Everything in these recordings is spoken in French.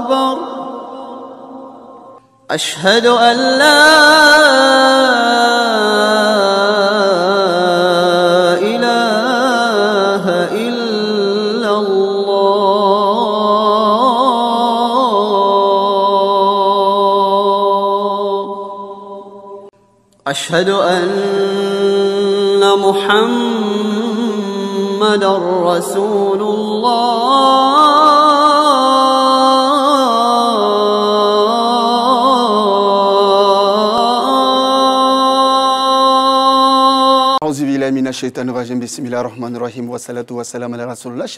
أكبر أشهد أن لا إله إلا الله أشهد أن محمدًا رسول الله Chers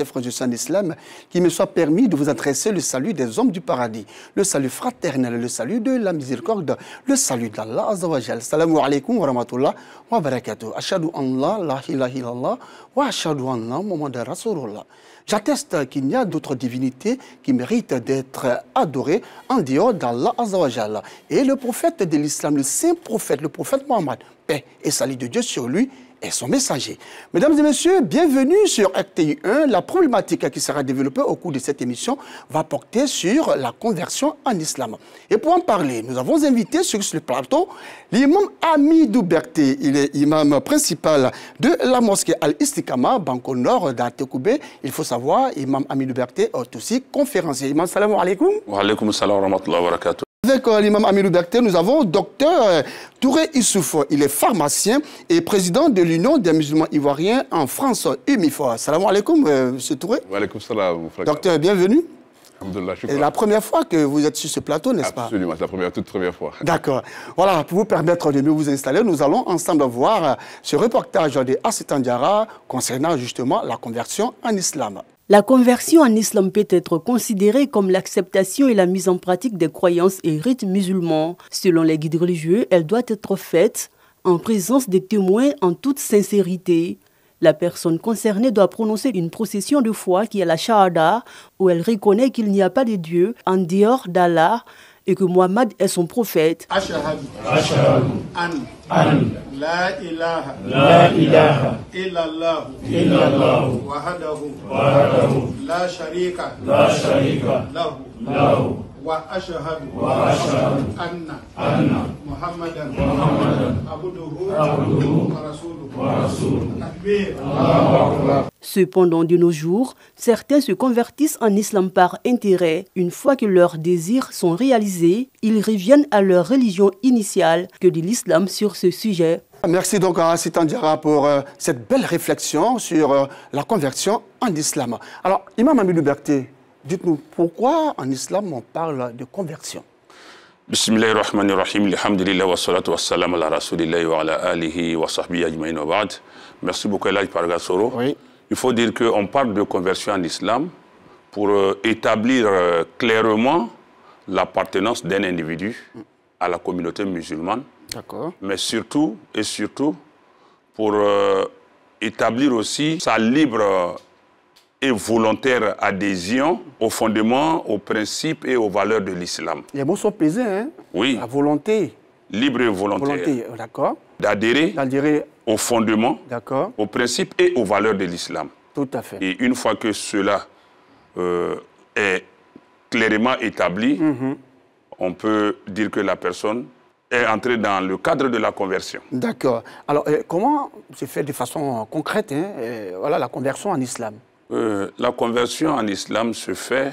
frères du Saint-Islam, qu'il me soit permis de vous adresser le salut des hommes du paradis, le salut fraternel, le salut de la miséricorde, le salut d'Allah Azza wa Jal. Assalamu alaikum wa rahmatullah wa barakatuh. Ashhadu an la ilaha illallah wa ashhadu anna Muhammadan Rasulullah. J'atteste qu'il n'y a d'autres divinités qui méritent d'être adorées en dehors d'Allah Azza wa Jal. Et le prophète de l'islam, le saint prophète, le prophète Mohammed, paix et salut de Dieu sur lui, et son messager. Mesdames et messieurs, bienvenue sur RTI 1. La problématique qui sera développée au cours de cette émission va porter sur la conversion en islam. Et pour en parler, nous avons invité sur ce plateau l'imam Hamidou Berté. Il est imam principal de la mosquée Al-Istiqama, Banco Nord d'Atekoubé. Il faut savoir, imam Hamidou Berté est aussi conférencier. Imam, salam alaikum. Wa alaikum salam wa rahmatullahi wa barakatuh. Avec l'imam Hamidou Berté, nous avons docteur Touré Issouf. Il est pharmacien et président de l'Union des musulmans ivoiriens en France, UMIFOA. Salam alaikum, monsieur Touré. Wa alaikum salam. Docteur, bienvenue. C'est la première fois que vous êtes sur ce plateau, n'est-ce pas? Absolument, c'est la toute première fois. D'accord. Voilà, pour vous permettre de mieux vous installer, nous allons ensemble voir ce reportage de Assitan Diarra concernant justement la conversion en islam. La conversion en islam peut être considérée comme l'acceptation et la mise en pratique des croyances et rites musulmans. Selon les guides religieux, elle doit être faite en présence des témoins en toute sincérité. La personne concernée doit prononcer une procession de foi qui est la shahada, où elle reconnaît qu'il n'y a pas de Dieu en dehors d'Allah et que Mohammed est son prophète. Ashhadu an la ilaha illallah wahdahu la sharika lahu wa ashhadu anna Muhammadan abduhu wa rasuluhu. Cependant, de nos jours, certains se convertissent en islam par intérêt. Une fois que leurs désirs sont réalisés, ils reviennent à leur religion initiale. Que dit l'islam sur ce sujet? Merci donc à Assitan Diarra pour cette belle réflexion sur la conversion en islam. Alors, imam Hamidou Berté, dites-nous pourquoi en islam on parle de conversion? Bismillahirrahmanirrahim, alhamdulillah wa salatu wa salam ala rasulillahi wa ala alihi wa sahbihi ajma'in wa ba'd. Merci beaucoup Elhadj Pargasoro. Oui. Il faut dire qu'on parle de conversion en islam pour établir clairement l'appartenance d'un individu à la communauté musulmane. D'accord. Mais surtout et surtout pour établir aussi sa libre et volontaire adhésion aux fondements, aux principes et aux valeurs de l'islam. Les mots sont pesés, hein? Oui. La volonté. Libre et volontaire. Volonté, d'accord. D'adhérer aux fondements, aux principes et aux valeurs de l'islam. Tout à fait. Et une fois que cela est clairement établi, on peut dire que la personne est entrée dans le cadre de la conversion. D'accord. Alors, comment se fait de façon concrète voilà, la conversion en islam? La conversion en islam se fait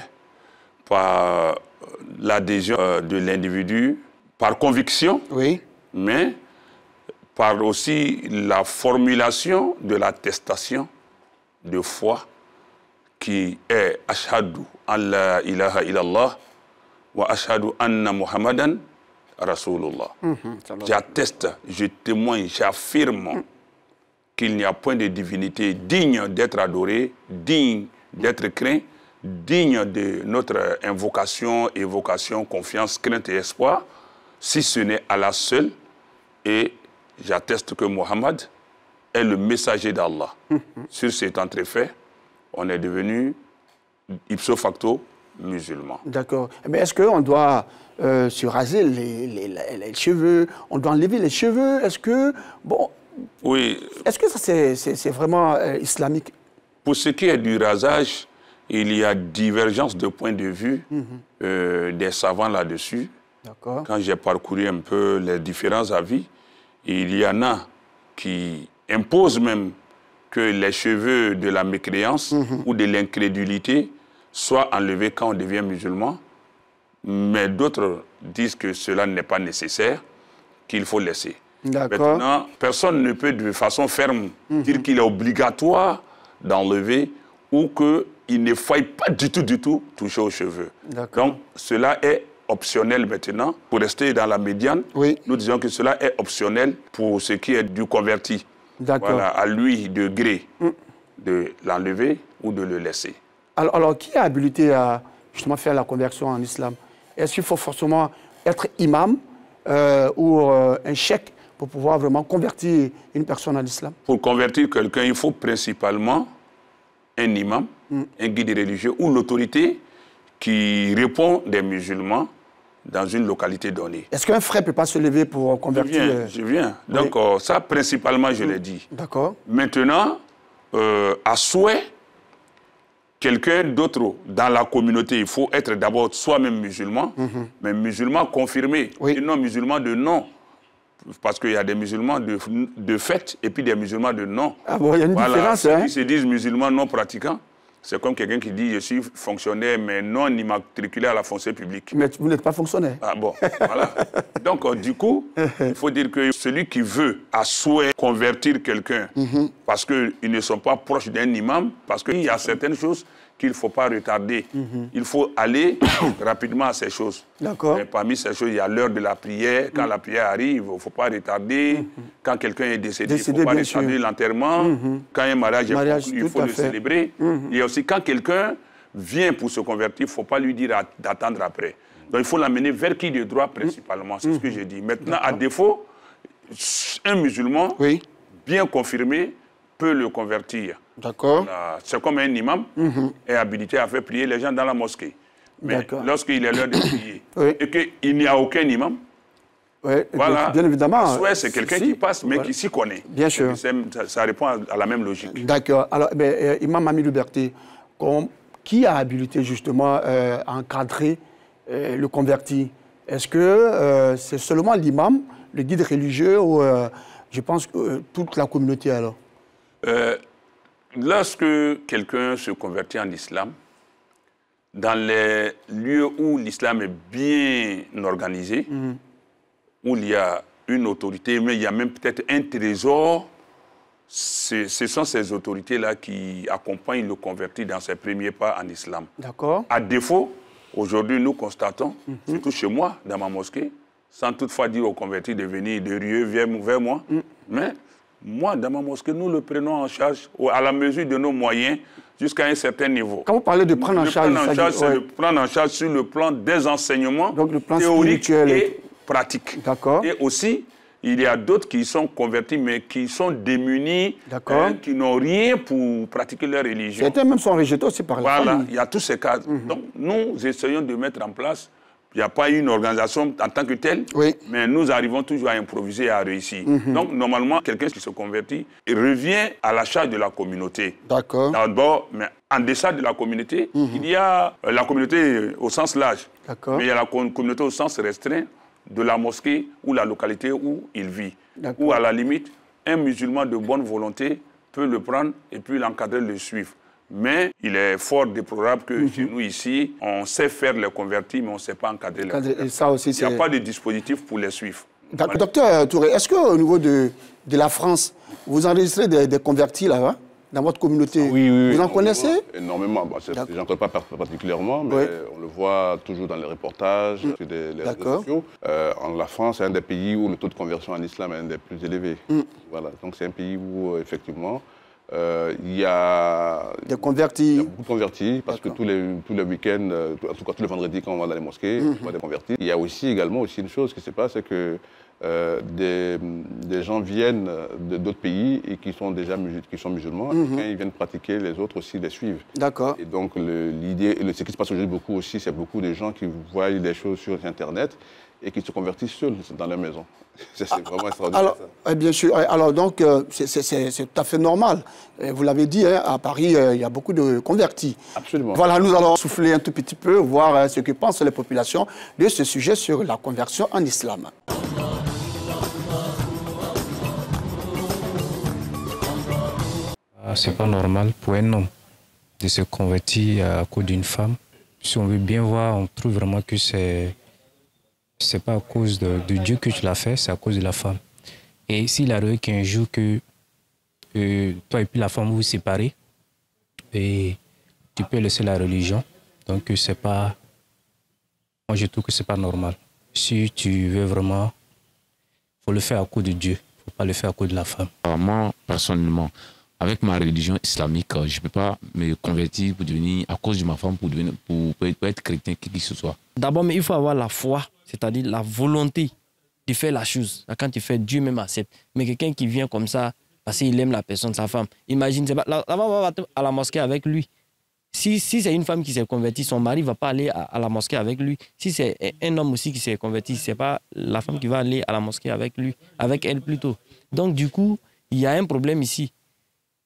par l'adhésion de l'individu, par conviction, oui, mais par aussi la formulation de l'attestation de foi qui est Ashhadu an la ilaha illallah wa ashhadu anna Muhammadan Rasulullah. J'atteste, je témoigne, j'affirme qu'il n'y a point de divinité digne d'être adorée, digne d'être craint, digne de notre invocation, évocation, confiance, crainte et espoir, si ce n'est Allah seul. Et j'atteste que Mohammed est le messager d'Allah. Sur cet entrefait, on est devenu ipso facto musulman. D'accord. Mais est-ce qu'on doit se raser les cheveux? On doit enlever les cheveux? Est-ce que... Bon, oui. Est-ce que ça c'est vraiment islamique? Pour ce qui est du rasage, il y a divergence de points de vue des savants là-dessus. Quand j'ai parcouru un peu les différents avis, il y en a qui imposent même que les cheveux de la mécréance ou de l'incrédulité soient enlevés quand on devient musulman, mais d'autres disent que cela n'est pas nécessaire, qu'il faut laisser. Maintenant, personne ne peut de façon ferme dire qu'il est obligatoire d'enlever ou qu'il ne faille pas du tout toucher aux cheveux. Donc, cela est optionnel maintenant. Pour rester dans la médiane, nous disons que cela est optionnel pour ce qui est du converti. Voilà, à lui de gré de l'enlever ou de le laisser. Alors, qui est habilité à justement faire la conversion en islam? Est-ce qu'il faut forcément être imam ou un cheikh pour pouvoir vraiment convertir une personne en islam? Pour convertir quelqu'un, il faut principalement un imam, un guide religieux ou l'autorité qui répond des musulmans dans une localité donnée. Est-ce qu'un frère ne peut pas se lever pour convertir? Je viens. Donc, ça, principalement, je l'ai dit. D'accord. Maintenant, à souhait, quelqu'un d'autre dans la communauté, il faut être d'abord soi-même musulman, mais musulman confirmé, et non musulman de nom. Parce qu'il y a des musulmans de fait et puis des musulmans de non. Ah bon, il y a une différence, hein? Ceux qui se disent musulmans non pratiquants, c'est comme quelqu'un qui dit « je suis fonctionnaire, mais non immatriculé à la fonction publique ». Mais vous n'êtes pas fonctionnaire. Ah bon, voilà. Donc, du coup, il faut dire que celui qui veut à souhait convertir quelqu'un, parce qu'ils ne sont pas proches d'un imam, parce qu'il y a certaines choses qu'il ne faut pas retarder. Il faut aller rapidement à ces choses. D'accord. Parmi ces choses, il y a l'heure de la prière. Quand la prière arrive, il ne faut pas retarder. Quand quelqu'un est décédé, il ne faut pas retarder l'enterrement. Quand un mariage est conclu, il faut le célébrer. Et aussi, quand quelqu'un vient pour se convertir, il ne faut pas lui dire d'attendre après. Donc, il faut l'amener vers qui de droit principalement. C'est ce que j'ai dit. Maintenant, à défaut, un musulman bien confirmé peut le convertir. D'accord. C'est comme un imam est habilité à faire prier les gens dans la mosquée. Mais lorsqu'il est l'heure de prier et qu'il n'y a aucun imam, voilà, bien évidemment. C'est quelqu'un qui passe, mais qui s'y connaît. Bien sûr. Ça répond à la même logique. D'accord. Alors, Imam Hamidou Berté, qui a habilité justement à encadrer le converti? Est-ce que c'est seulement l'imam, le guide religieux ou je pense toute la communauté alors? Lorsque quelqu'un se convertit en islam, dans les lieux où l'islam est bien organisé, où il y a une autorité, mais il y a même peut-être un trésor, ce sont ces autorités-là qui accompagnent le converti dans ses premiers pas en islam. D'accord. À défaut, aujourd'hui, nous constatons, surtout chez moi, dans ma mosquée, sans toutefois dire aux convertis de venir de Rieux vers moi, mais moi, dans ma mosquée, nous le prenons en charge à la mesure de nos moyens jusqu'à un certain niveau. Quand vous parlez de prendre en charge, c'est de prendre en charge sur le plan des enseignements théoriques et pratiques. D'accord. Et aussi, il y a d'autres qui sont convertis, mais qui sont démunis, qui n'ont rien pour pratiquer leur religion. Certains même sont rejetés aussi par la famille. Voilà, il y a tous ces cas. Donc, nous essayons de mettre en place. Il n'y a pas une organisation en tant que telle, mais nous arrivons toujours à improviser et à réussir. Donc, normalement, quelqu'un qui se convertit revient à la charge de la communauté. D'accord. D'abord, mais en deçà de la communauté, il y a la communauté au sens large, mais il y a la communauté au sens restreint de la mosquée ou la localité où il vit. Ou à la limite, un musulman de bonne volonté peut le prendre et puis l'encadrer, le suivre. Mais il est fort déplorable que chez nous ici, on sait faire les convertis, mais on ne sait pas encadrer les convertis. Et ça aussi, il n'y a pas de dispositif pour les suivre. Docteur Touré, est-ce qu'au niveau de la France, vous enregistrez des convertis là-bas, dans votre communauté? Oui. Vous en connaissez? Énormément. Je n'en connais pas particulièrement, mais on le voit toujours dans les reportages, sur les réseaux sociaux. La France est un des pays où le taux de conversion en islam est un des plus élevés. Voilà. Donc c'est un pays où, effectivement, il y a des convertis. Il y a beaucoup de convertis, parce que tous les week-ends, en tout cas tous les vendredis quand on va dans les mosquées, on voit des convertis. Il y a aussi également une chose qui se passe, c'est que des gens viennent d'autres pays et qui sont déjà musulmans. Et quand ils viennent pratiquer, les autres aussi les suivent. D'accord. Et donc l'idée, ce qui se passe aujourd'hui beaucoup aussi, c'est beaucoup de gens qui voient des choses sur Internet et qui se convertissent seuls dans leur maison. C'est vraiment extraordinaire. Alors, bien sûr. Alors, donc, c'est tout à fait normal. Vous l'avez dit, hein, à Paris, il y a beaucoup de convertis. Absolument. Voilà, nous allons souffler un tout petit peu, voir ce que pensent les populations de ce sujet sur la conversion en islam. C'est pas normal pour un homme de se convertir à cause d'une femme. Si on veut bien voir, on trouve vraiment que c'est pas à cause de Dieu que tu l'as fait, c'est à cause de la femme. Et s'il arrive qu'un jour que toi et puis la femme vous séparez, et tu peux laisser la religion, donc c'est pas... Moi je trouve que c'est pas normal. Si tu veux vraiment, faut le faire à cause de Dieu, faut pas le faire à cause de la femme. Alors moi, personnellement, avec ma religion islamique, je ne peux pas me convertir pour devenir, à cause de ma femme, pour être chrétien, qui que ce soit. D'abord, mais il faut avoir la foi, c'est-à-dire la volonté de faire la chose. Quand tu fais, Dieu même accepte. Mais quelqu'un qui vient comme ça, parce qu'il aime la personne, sa femme, imagine, la femme va à la mosquée avec lui. Si c'est une femme qui s'est convertie, son mari ne va pas aller à la mosquée avec lui. Si c'est un homme aussi qui s'est converti, ce n'est pas la femme qui va aller à la mosquée avec lui, avec elle plutôt. Donc du coup, il y a un problème ici.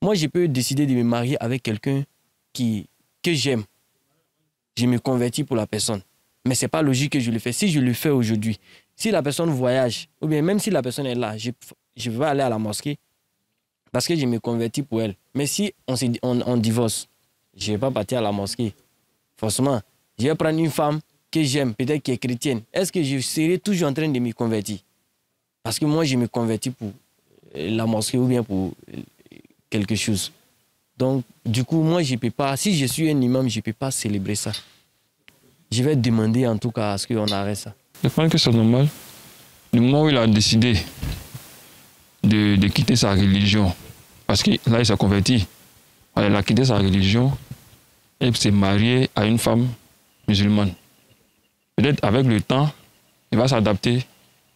Moi, je peux décider de me marier avec quelqu'un que j'aime. Je me convertis pour la personne. Mais ce n'est pas logique que je le fais. Si je le fais aujourd'hui, si la personne voyage, ou bien même si la personne est là, je vais aller à la mosquée parce que je me convertis pour elle. Mais si on divorce, je ne vais pas partir à la mosquée. Forcément, je vais prendre une femme que j'aime, peut-être qui est chrétienne. Est-ce que je serai toujours en train de me convertir? Parce que moi, je me convertis pour la mosquée ou bien pour quelque chose. Donc, du coup, moi, je ne peux pas, si je suis un imam, je ne peux pas célébrer ça. Je vais demander en tout cas à ce qu'on arrête ça. Je pense que c'est normal. Le moment où il a décidé de quitter sa religion, parce que là, il s'est converti. Il a quitté sa religion et s'est marié à une femme musulmane. Peut-être avec le temps, il va s'adapter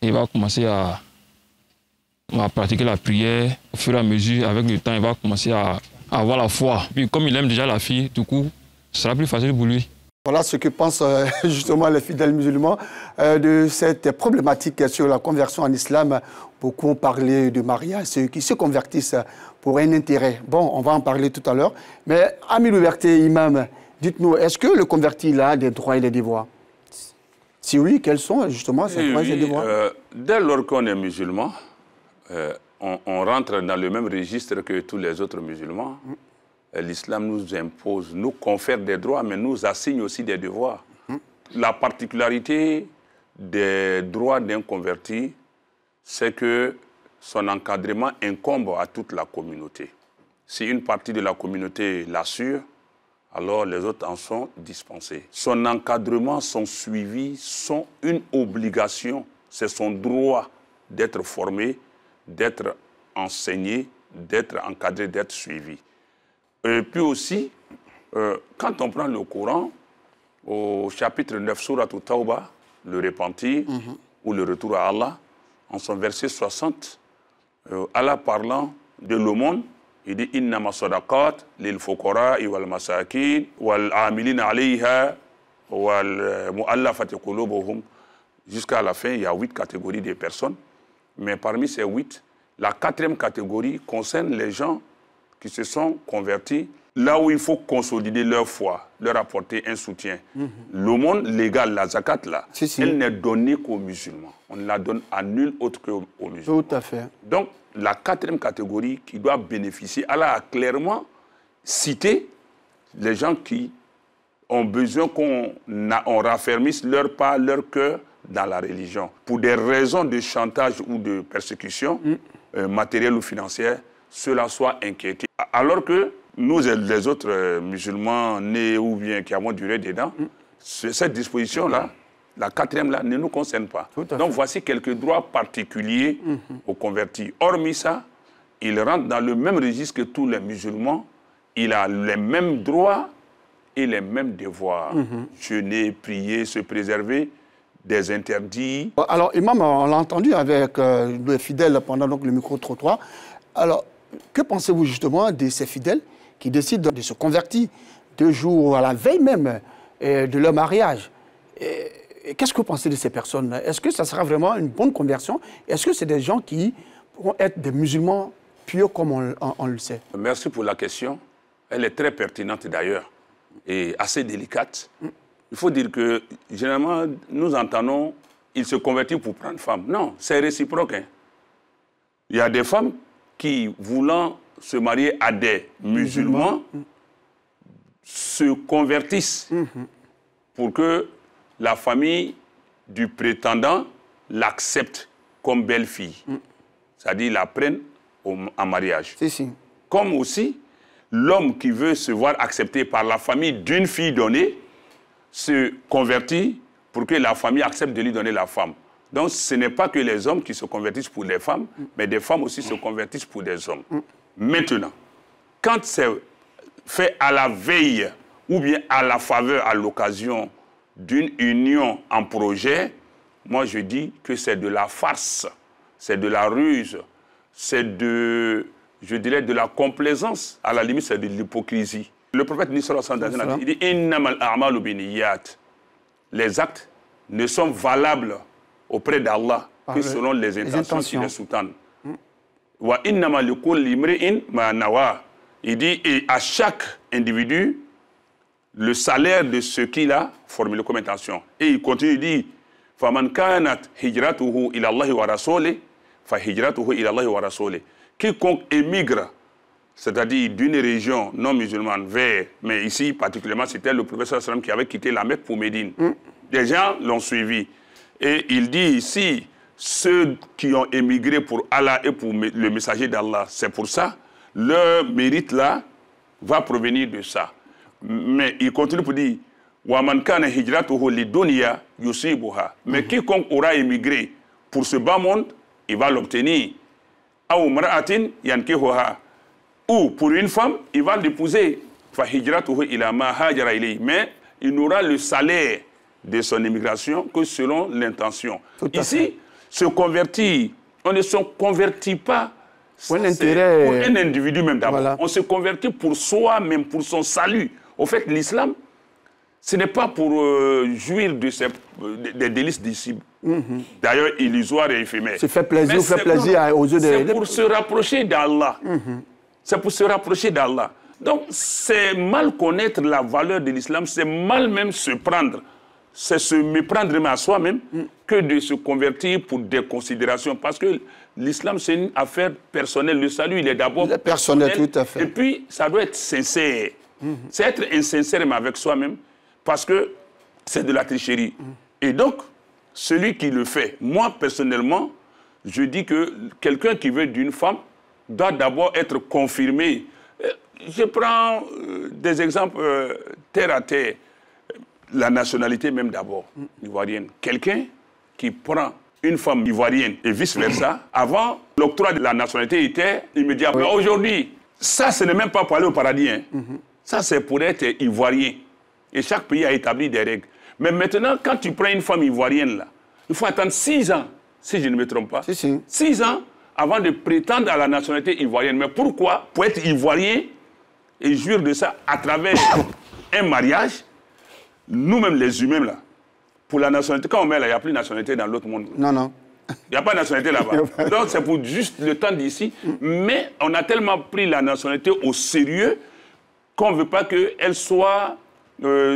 et il va commencer à pratiquer la prière. Au fur et à mesure, avec le temps, il va commencer à avoir la foi. Puis comme il aime déjà la fille, du coup, ce sera plus facile pour lui. Voilà ce que pensent justement les fidèles musulmans de cette problématique sur la conversion en islam. Beaucoup ont parlé de mariage, ceux qui se convertissent pour un intérêt. Bon, on va en parler tout à l'heure. Mais, Ami Liberté, imam, dites-nous, est-ce que le converti a des droits et des devoirs? Si oui, quels sont justement ces droits et des devoirs? Dès lors qu'on est musulman, on rentre dans le même registre que tous les autres musulmans. L'islam nous impose, nous confère des droits, mais nous assigne aussi des devoirs. La particularité des droits d'un converti, c'est que son encadrement incombe à toute la communauté. Si une partie de la communauté l'assure, alors les autres en sont dispensés. Son encadrement, son suivi sont une obligation. C'est son droit d'être formé, d'être enseigné, d'être encadré, d'être suivi. Et puis aussi, quand on prend le Coran, au chapitre 9, Surat Tawbah, le repentir ou le retour à Allah, en son verset 60, Allah parlant de l'aumône, il dit « Innama sadaqat lil fuqara wal masakin wal amilin alayha wal mu'allafati qulubuhum » Jusqu'à la fin, il y a 8 catégories de personnes. Mais parmi ces 8, la 4e catégorie concerne les gens qui se sont convertis, là où il faut consolider leur foi, leur apporter un soutien. L'aumône légale, la zakat, là, elle n'est donnée qu'aux musulmans. On ne la donne à nul autre qu'aux musulmans. Tout à fait. Donc, la 4e catégorie qui doit bénéficier, elle a clairement cité les gens qui ont besoin qu'on raffermisse leur pas, leur cœur dans la religion. Pour des raisons de chantage ou de persécution, matérielle ou financière, cela soit inquiété. Alors que nous, les autres musulmans nés ou bien qui avons duré dedans, cette disposition-là, la 4e-là, ne nous concerne pas. Donc voici quelques droits particuliers aux convertis. Hormis ça, il rentre dans le même registre que tous les musulmans. Il a les mêmes droits et les mêmes devoirs. Jeûner, prier, se préserver des interdits. Alors, Imam, on l'a entendu avec le fidèle pendant donc, le micro-trottoir. Alors, que pensez-vous justement de ces fidèles qui décident de se convertir 2 jours à la veille même de leur mariage? Qu'est-ce que vous pensez de ces personnes? Est-ce que ça sera vraiment une bonne conversion? Est-ce que c'est des gens qui pourront être des musulmans purs comme on le sait? Merci pour la question. Elle est très pertinente d'ailleurs et assez délicate. Il faut dire que, généralement, nous entendons il se convertit pour prendre femme. Non, c'est réciproque. Hein. Il y a des femmes qui, voulant se marier à des musulmans, se convertissent pour que la famille du prétendant l'accepte comme belle-fille. C'est-à-dire la prenne en mariage. Comme aussi, l'homme qui veut se voir accepté par la famille d'une fille donnée se convertit pour que la famille accepte de lui donner la femme. Donc, ce n'est pas que les hommes qui se convertissent pour les femmes, mais des femmes aussi se convertissent pour des hommes. Maintenant, quand c'est fait à la veille ou bien à la faveur, à l'occasion d'une union en projet, moi je dis que c'est de la farce, c'est de la ruse, c'est de, je dirais, de la complaisance. À la limite, c'est de l'hypocrisie. Le prophète dit, il dit, Innamal a'malu binniyat. Les actes ne sont valables auprès d'Allah que selon les intentions qui les sous-tendent. Wa innama likulli imri'in ma nawa. Il dit, et à chaque individu, le salaire de ce qu'il a formulé comme intention. Et il continue, il dit, faman kanat hijratuhu ila Allah wa rasuli, fa hijratuhu ila Allah wa rasuli. Quiconque émigre, c'est-à-dire d'une région non musulmane vers, mais ici particulièrement, c'était le prophète sallam qui avait quitté la Mecque pour Médine. Des gens l'ont suivi. Et il dit ici, ceux qui ont émigré pour Allah et pour le messager d'Allah, c'est pour ça, leur mérite là va provenir de ça. Mais il continue pour dire, وَمَنْ كَانَ هِجْرَتُهُ لِدُنْيَا يُصِيبُهَا. Mais quiconque aura émigré pour ce bas monde, il va l'obtenir. أَوْ مْرَأَةٍ يَنْكِحُهَا. Ou pour une femme, il va l'épouser. فَهِجْرَتُهُ إِلَى مَا هَاجَرَ إِلَيْهِ. Mais il n'aura le salaire de son immigration que selon l'intention. Ici, se convertir, on ne se convertit pas pour un individu même d'abord. Voilà. On se convertit pour soi-même, pour son salut. Au fait, l'islam, ce n'est pas pour jouir des délices d'ici. D'ailleurs, illusoire et éphémère. Se fait plaisir, fait plaisir aux yeux des... C'est pour se rapprocher d'Allah. C'est pour se rapprocher d'Allah. Donc, c'est mal connaître la valeur de l'islam, c'est mal même se prendre. C'est se méprendre même à soi-même que de se convertir pour des considérations. Parce que l'islam, c'est une affaire personnelle. Le salut, il est d'abord personnel. Tout à fait. Et puis, ça doit être sincère. C'est être insincère même avec soi-même parce que c'est de la tricherie. Et donc, celui qui le fait, moi, personnellement, je dis que quelqu'un qui veut d'une femme doit d'abord être confirmé. Je prends des exemples terre à terre. La nationalité même d'abord, ivoirienne. Quelqu'un qui prend une femme ivoirienne et vice-versa, avant, l'octroi de la nationalité était immédiat. Mais aujourd'hui, ça, ce n'est même pas pour aller au paradis. Hein. Ça, c'est pour être ivoirien. Et chaque pays a établi des règles. Mais maintenant, quand tu prends une femme ivoirienne, là, il faut attendre 6 ans, si je ne me trompe pas. 6 ans avant de prétendre à la nationalité ivoirienne. Mais pourquoi? Pour être ivoirien et jouir de ça à travers un mariage. Nous-mêmes, les humains, là, pour la nationalité, quand on met là, il n'y a plus de nationalité dans l'autre monde. Non, non. Il n'y a pas de nationalité là-bas. Donc, c'est pour juste le temps d'ici. Mais on a tellement pris la nationalité au sérieux qu'on ne veut pas qu'elle soit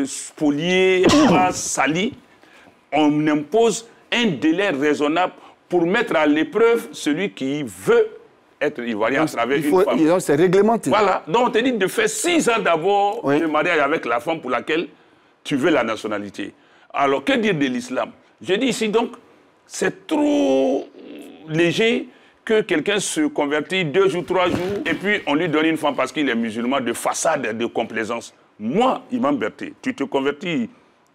spoliée, salie. On impose un délai raisonnable pour mettre à l'épreuve celui qui veut être ivoirien à travers une femme. C'est réglementé. Voilà. Donc, on te dit de faire 6 ans d'abord de mariage avec la femme pour laquelle tu veux la nationalité. Alors, que dire de l'islam? Je dis ici donc, c'est trop léger que quelqu'un se convertit 2 jours, 3 jours, et puis on lui donne une femme parce qu'il est musulman de façade, de complaisance. Moi, Imam Berté, tu te convertis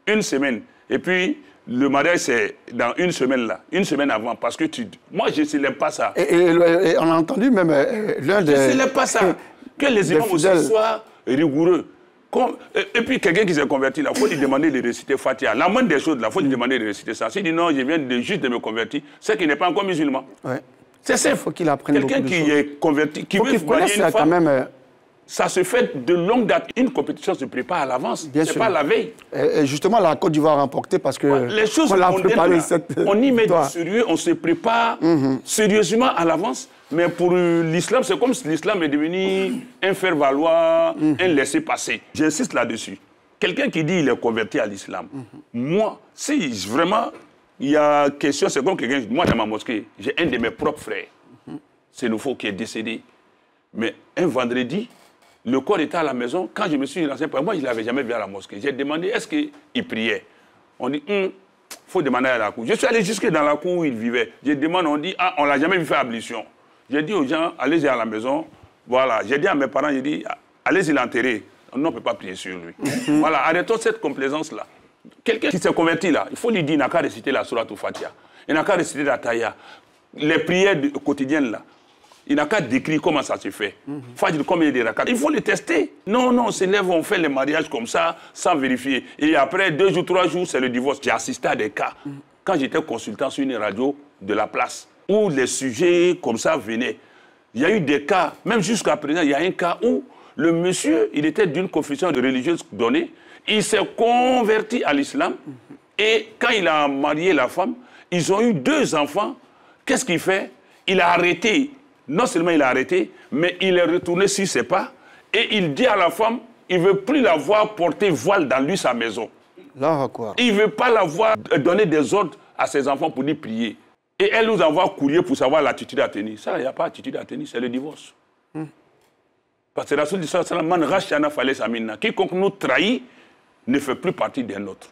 1 semaine, et puis le mariage c'est dans 1 semaine là, 1 semaine avant, parce que moi je ne célèbre pas ça. Et on a entendu même l'un des... Je ne célèbre pas ça. Que les imams aussi soient rigoureux. Et puis quelqu'un qui s'est converti là, il faut lui demander de réciter Fatiha. La moindre des choses là, il faut lui demander de réciter ça. S'il dit non, je viens juste de me convertir, c'est qu'il n'est pas encore musulman. Ouais. C'est ça. Il faut qu'il apprenne beaucoup de choses. Quelqu'un qui est converti, qui veut marier une femme, quand même, ça se fait de longue date. Une compétition se prépare à l'avance, c'est pas la veille. Et justement, la Côte d'Ivoire a remporté parce que les choses on y met du sérieux, on se prépare sérieusement à l'avance. Mais pour l'islam, c'est comme si l'islam est devenu un faire-valoir, un laisser-passer. J'insiste là-dessus. Quelqu'un qui dit qu'il est converti à l'islam, moi, si vraiment il y a question, c'est comme quelqu'un, moi dans ma mosquée, j'ai un de mes propres frères, c'est nouveau qui est décédé. Mais un vendredi, le corps était à la maison. Quand je me suis renseigné, moi je ne l'avais jamais vu à la mosquée. J'ai demandé, est-ce qu'il priait? On dit, il faut demander à la cour. Je suis allé jusque dans la cour où il vivait. Je demande, on dit, ah, on ne l'a jamais vu faire ablution. J'ai dit aux gens, allez-y à la maison. Voilà. J'ai dit à mes parents, j'ai dit, allez-y l'enterrer. On ne peut pas prier sur lui. Voilà, arrêtons cette complaisance-là. Quelqu'un qui s'est converti là, il faut lui dire, il n'a qu'à réciter la Sourate Fatiha. Il n'a qu'à réciter la Taïa. Les prières quotidiennes là. Il n'a qu'à décrire comment ça se fait. Fajr, combien de rakats. Il faut les tester. Non, on se lève, on fait les mariages comme ça, sans vérifier. Et après 2 jours, 3 jours, c'est le divorce. J'ai assisté à des cas. Quand j'étais consultant sur une radio de la place, où les sujets comme ça venaient, il y a eu des cas, même jusqu'à présent, il y a un cas où le monsieur, il était d'une confession religieuse donnée, il s'est converti à l'islam, et quand il a marié la femme, ils ont eu 2 enfants. Qu'est-ce qu'il fait? Il a arrêté. Non seulement il a arrêté, mais il est retourné sur ses pas et il dit à la femme, il ne veut plus la voir porter voile dans lui sa maison. Là, quoi. Il ne veut pas la voir donner des ordres à ses enfants pour lui prier. Et elle nous envoie courrier pour savoir l'attitude à tenir. Ça, il n'y a pas d'attitude à tenir, c'est le divorce. Parce que Rasoul dit ça, quiconque nous trahit ne fait plus partie d'un autre.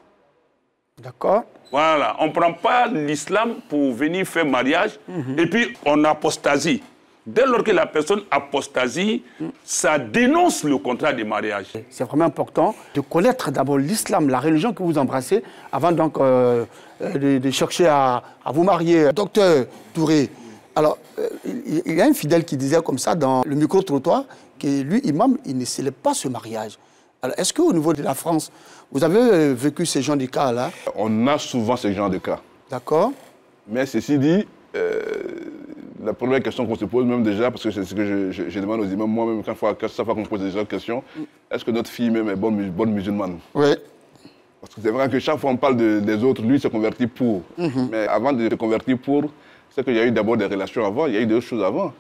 D'accord. Voilà, on ne prend pas l'islam pour venir faire mariage et puis on apostasie. Dès lors que la personne apostasie, ça dénonce le contrat de mariage. C'est vraiment important de connaître d'abord l'islam, la religion que vous embrassez, avant donc de chercher à vous marier. Docteur Touré, alors il y a un fidèle qui disait comme ça dans le micro-trottoir que lui, imam, il ne célèbre pas ce mariage. Alors est-ce qu'au niveau de la France, vous avez vécu ce genre de cas-là? On a souvent ce genre de cas. D'accord. Mais ceci dit, la première question qu'on se pose même déjà, parce que c'est ce que je demande aux imams, moi-même, chaque fois qu'on me pose déjà la question, est-ce que notre fille même est bonne musulmane? Oui. Parce que c'est vrai que chaque fois on parle des autres, lui s'est converti pour. Mais avant de se convertir pour, c'est qu'il y a eu d'abord des relations avant, il y a eu d'autres choses avant.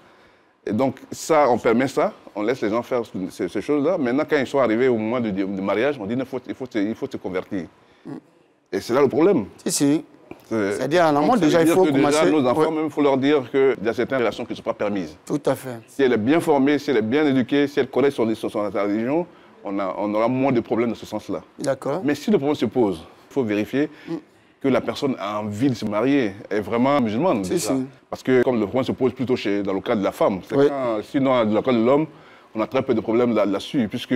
Et donc ça, on permet ça, on laisse les gens faire ces choses-là. Maintenant, quand ils sont arrivés au moment du mariage, on dit il faut se convertir. Et c'est là le problème. Si. C'est-à-dire, en amont, déjà, il faut commencer... Déjà, nos enfants, même, il faut leur dire qu'il y a certaines relations qui ne sont pas permises. Tout à fait. Si elle est bien formée, si elle est bien éduquée, si elle connaît son religion, on aura moins de problèmes dans ce sens-là. D'accord. Mais si le problème se pose, il faut vérifier que la personne a envie de se marier, est vraiment musulmane. Si. Parce que comme le problème se pose plutôt dans le cas de la femme, sinon dans le cas de l'homme, on a très peu de problèmes là-dessus, puisque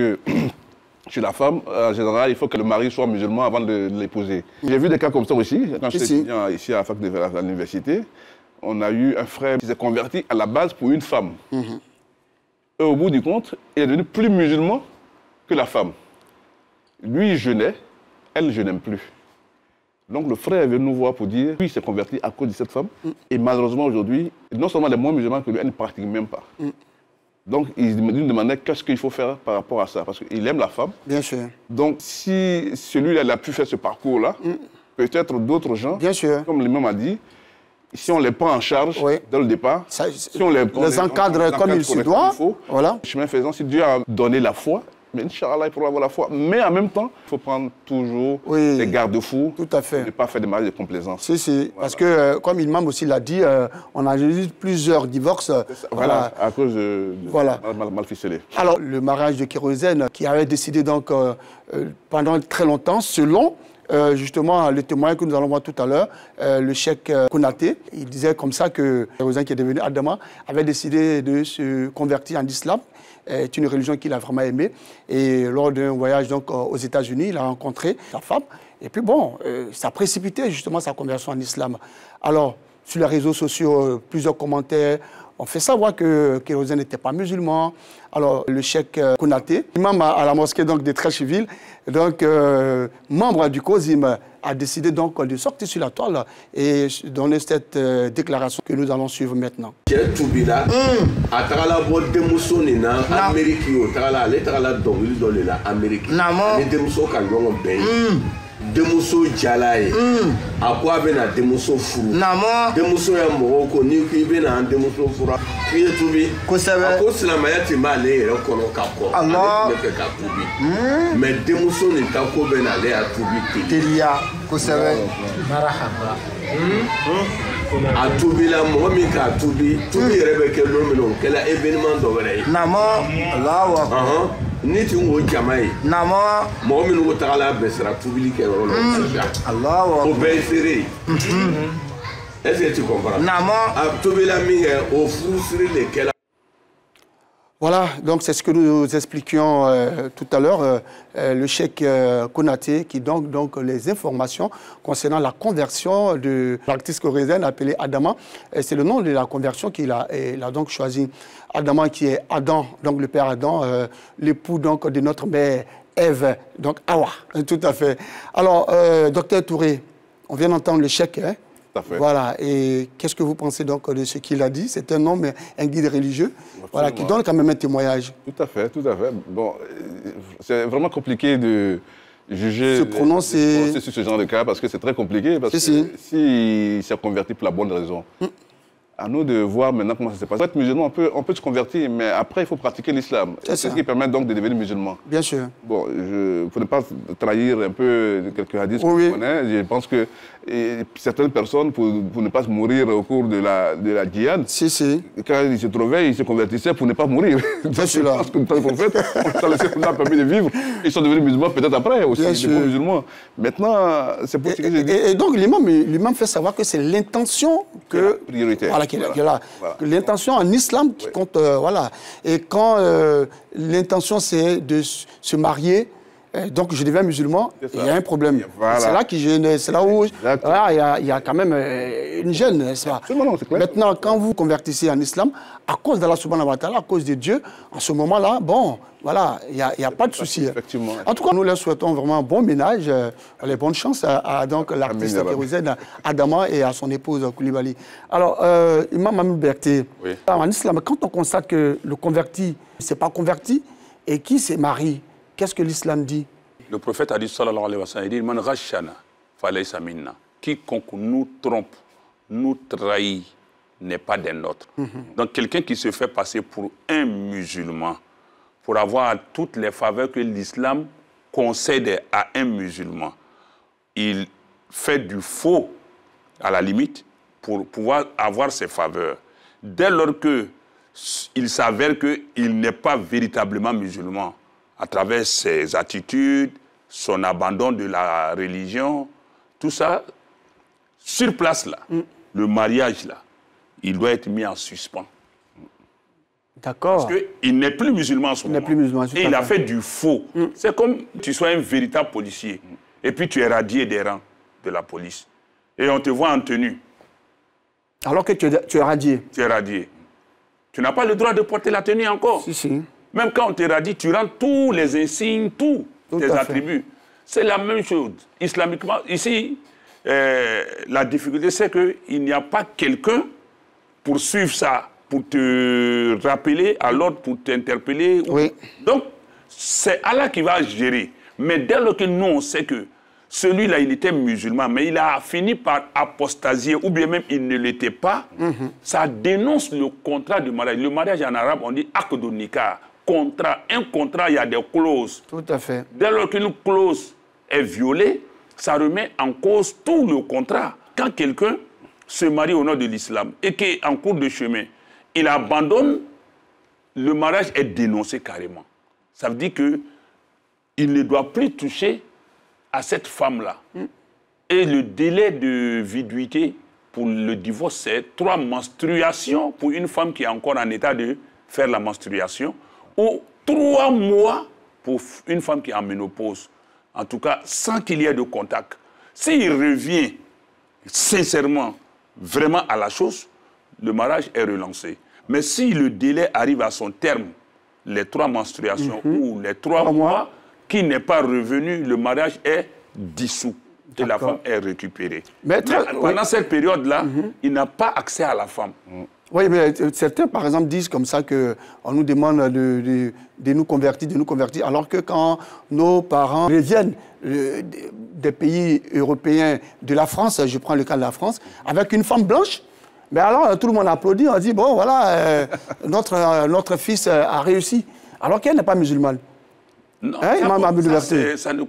chez la femme, en général, il faut que le mari soit musulman avant de l'épouser. J'ai vu des cas comme ça aussi, quand j'étais étudiant ici à la fac à l'université, on a eu un frère qui s'est converti à la base pour une femme. Et au bout du compte, il est devenu plus musulman que la femme. Lui, il jeûnait, elle ne jeûnait plus. Donc le frère est venu nous voir pour dire, lui, il s'est converti à cause de cette femme. Et malheureusement, aujourd'hui, non seulement les moins musulmans que lui, elle ne pratique même pas. Donc il nous demandait qu'est-ce qu'il faut faire par rapport à ça, parce qu'il aime la femme. Bien sûr. Donc si celui-là a pu faire ce parcours-là, peut-être d'autres gens, bien sûr, comme l'imam a dit, si on les prend en charge dès le départ, si on les encadre comme il se doit, voilà. Chemin faisant, si Dieu a donné la foi, mais Inch'Allah, il pourra avoir la foi. Mais en même temps, il faut prendre toujours les garde-fous. Tout à fait. Ne pas faire des mariages de complaisance. Si. Voilà. Parce que, comme l'imam aussi l'a dit, on a eu plusieurs divorces. Voilà, à cause de mal ficelé. Alors, le mariage de Kérosène, qui avait décidé donc pendant très longtemps, selon justement le témoin que nous allons voir tout à l'heure, le cheikh Konaté, il disait comme ça que Kérosène, qui est devenu Adama, avait décidé de se convertir en islam. C'est une religion qu'il a vraiment aimée. Et lors d'un voyage donc, aux États-Unis, il a rencontré sa femme. Et puis bon, ça a précipité justement sa conversion en islam. Alors, sur les réseaux sociaux, plusieurs commentaires On fait savoir que Kérosène n'était pas musulman. Alors, le cheikh Konaté, imam à la mosquée donc, de Trécheville, donc membre du COSIM, a décidé donc de sortir sur la toile et donner cette déclaration que nous allons suivre maintenant. Demuso jala ye a ko a bɛna demuso furu demuso ya mɔgɔw ko n'i ko i bɛna demuso fura k'i ye tubi kosɛbɛ a ko silamɛya tun b'ale yɛrɛ kɔnɔ ka kɔ ale tun bɛ fɛ ka tubi mais demuso nin ta ko bɛna ale y'a tubi teliya kosɛbɛ a tubila mɔgɔ min k'a tubi yɛrɛ bɛ kɛ don min na o kɛla événement dɔ wɛrɛ ye ni tun ko jama ye mɔgɔ minnu ko tagala bɛsira tubili kɛ yɔrɔ la o bɛɛ ye seere ye est-ce que tu comprends a tubila min kɛ o furusiri de kɛla. Voilà, donc c'est ce que nous expliquions tout à l'heure, le cheikh Konaté qui donne donc les informations concernant la conversion de l'artiste coréen appelé Adama. C'est le nom de la conversion qu'il a, il a donc choisi. Adama qui est Adam, donc le père Adam, l'époux donc de notre mère Ève, donc Awa, tout à fait. Alors, docteur Touré, on vient d'entendre le cheikh, hein? Voilà, et qu'est-ce que vous pensez donc de ce qu'il a dit? C'est un homme, un guide religieux, voilà, qui donne quand même un témoignage. Tout à fait, tout à fait. Bon, c'est vraiment compliqué de juger, se prononcer sur ce genre de cas, parce que c'est très compliqué, parce que s'il s'est converti pour la bonne raison, à nous de voir maintenant comment ça se passe. Pour être musulman, on peut se convertir, mais après, il faut pratiquer l'islam. C'est ce qui permet donc de devenir musulman. Bien sûr. Bon, il ne faut pas trahir un peu quelques hadiths qu'on connaît. Je pense que certaines personnes, pour ne pas mourir au cours de la djihad, quand ils se trouvaient, ils se convertissaient pour ne pas mourir. Bien sûr. Je pense que dans le prophète, on a permis de vivre. Ils sont devenus musulmans peut-être après aussi, des bons musulmans. Maintenant, c'est pour ce que j'ai dit. Et donc, l'imam fait savoir que c'est l'intention que... prioritaire. Voilà, voilà. L'intention en islam qui compte, voilà. Et quand l'intention c'est de se marier, donc je deviens musulman, il y a un problème. Voilà. C'est là qui gêne, c'est là où voilà, il y a quand même une gêne, n'est-ce pas? Maintenant, quand vous convertissez en islam, à cause d'Allah subhanahu wa ta'ala, à cause de Dieu, en ce moment-là, bon, voilà, il n'y a pas de souci. En tout cas, nous leur souhaitons vraiment un bon ménage, les bonnes chances à donc l'artiste kérosène Adama et à son épouse Koulibaly. Alors, Imam Mamou Berté, en islam, quand on constate que le converti ne s'est pas converti et qui se marie, qu'est-ce que l'islam dit? Le prophète a dit, sallallahu alayhi wa sallam, il dit, man ghashana falaysa minna. Quiconque nous trompe, nous trahit, n'est pas des nôtres. Donc quelqu'un qui se fait passer pour un musulman, pour avoir toutes les faveurs que l'islam concède à un musulman, il fait du faux, à la limite, pour pouvoir avoir ses faveurs. Dès lors qu'il s'avère qu'il n'est pas véritablement musulman, à travers ses attitudes, son abandon de la religion, tout ça, sur place là, le mariage là, il doit être mis en suspens. D'accord. Parce qu'il n'est plus musulman en ce moment. Il n'est plus musulman. Et il a fait du faux. C'est comme tu sois un véritable policier, et puis tu es radié des rangs de la police, et on te voit en tenue. Alors que tu es radié. Tu es radié. Tu n'as pas le droit de porter la tenue encore. Si. Même quand on te radie, tu rends tous les insignes, tous tes attributs. C'est la même chose. Islamiquement, ici, la difficulté, c'est qu'il n'y a pas quelqu'un pour suivre ça, pour te rappeler à l'ordre, pour t'interpeller. Oui. Donc, c'est Allah qui va gérer. Mais dès lors que nous, on sait que celui-là, il était musulman, mais il a fini par apostasier, ou bien même il ne l'était pas, ça dénonce le contrat de mariage. Le mariage en arabe, on dit akd nikah. Contrat. Un contrat, il y a des clauses. Tout à fait. Dès lors qu'une clause est violée, ça remet en cause tout le contrat. Quand quelqu'un se marie au nom de l'islam et qu'en cours de chemin, il abandonne, le mariage est dénoncé carrément. Ça veut dire qu'il ne doit plus toucher à cette femme-là. Et le délai de viduité pour le divorce, c'est 3 menstruations pour une femme qui est encore en état de faire la menstruation, ou 3 mois pour une femme qui est en ménopause. En tout cas, sans qu'il y ait de contact. S'il revient sincèrement, vraiment à la chose, le mariage est relancé. Mais si le délai arrive à son terme, les 3 menstruations ou les 3 mois, qui n'est pas revenu, le mariage est dissous et la femme est récupérée. Mais pendant cette période-là, il n'a pas accès à la femme. Oui, mais certains, par exemple, disent comme ça qu'on nous demande de nous convertir, alors que quand nos parents reviennent des pays européens, de la France, je prends le cas de la France, avec une femme blanche, mais alors tout le monde applaudit, on dit, bon, voilà, notre fils a réussi, alors qu'elle n'est pas musulmane. Non,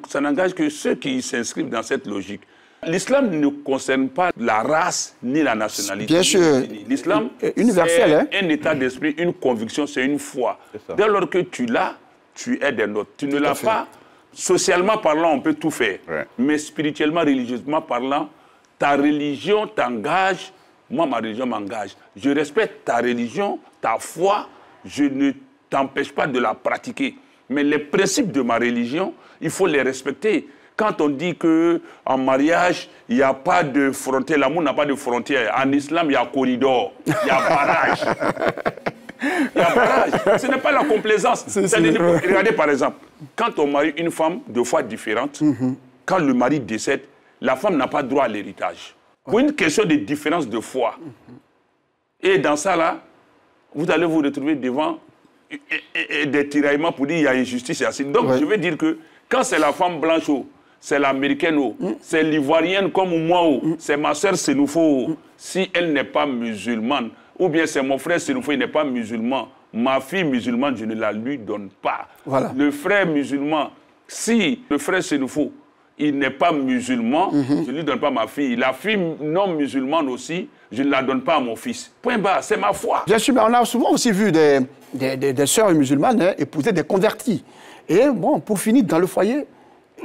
ça n'engage que ceux qui s'inscrivent dans cette logique. L'islam ne concerne pas la race ni la nationalité. Bien sûr. L'islam, c'est un état d'esprit, une conviction, c'est une foi. Dès lors que tu l'as, tu es des nôtres. Tu ne l'as pas, socialement parlant, on peut tout faire. Ouais. Mais spirituellement, religieusement parlant, ta religion t'engage, moi, ma religion m'engage. Je respecte ta religion, ta foi, je ne t'empêche pas de la pratiquer. Mais les principes de ma religion, il faut les respecter. Quand on dit qu'en mariage, il n'y a pas de frontière, l'amour n'a pas de frontière. En islam, il y a corridor, il y a barrage. Il y a barrage. Ce n'est pas la complaisance. Regardez par exemple, quand on marie une femme de foi différente, quand le mari décède, la femme n'a pas droit à l'héritage. Pour une question de différence de foi. Et dans ça, là, vous allez vous retrouver devant des tiraillements pour dire qu'il y a injustice et ainsi. Donc, je veux dire que quand c'est la femme blanche, c'est l'américaine, c'est l'ivoirienne comme moi, c'est ma soeur Sénoufo, si elle n'est pas musulmane, ou bien c'est mon frère Sénoufo, il n'est pas musulman, ma fille musulmane, je ne la lui donne pas. Voilà. Le frère musulman, si le frère Sénoufo, il n'est pas musulman, je ne lui donne pas ma fille. La fille non musulmane aussi, je ne la donne pas à mon fils. Point barre, c'est ma foi. Bien sûr, mais on a souvent aussi vu des sœurs musulmanes épouser des convertis. Et bon, pour finir, dans le foyer,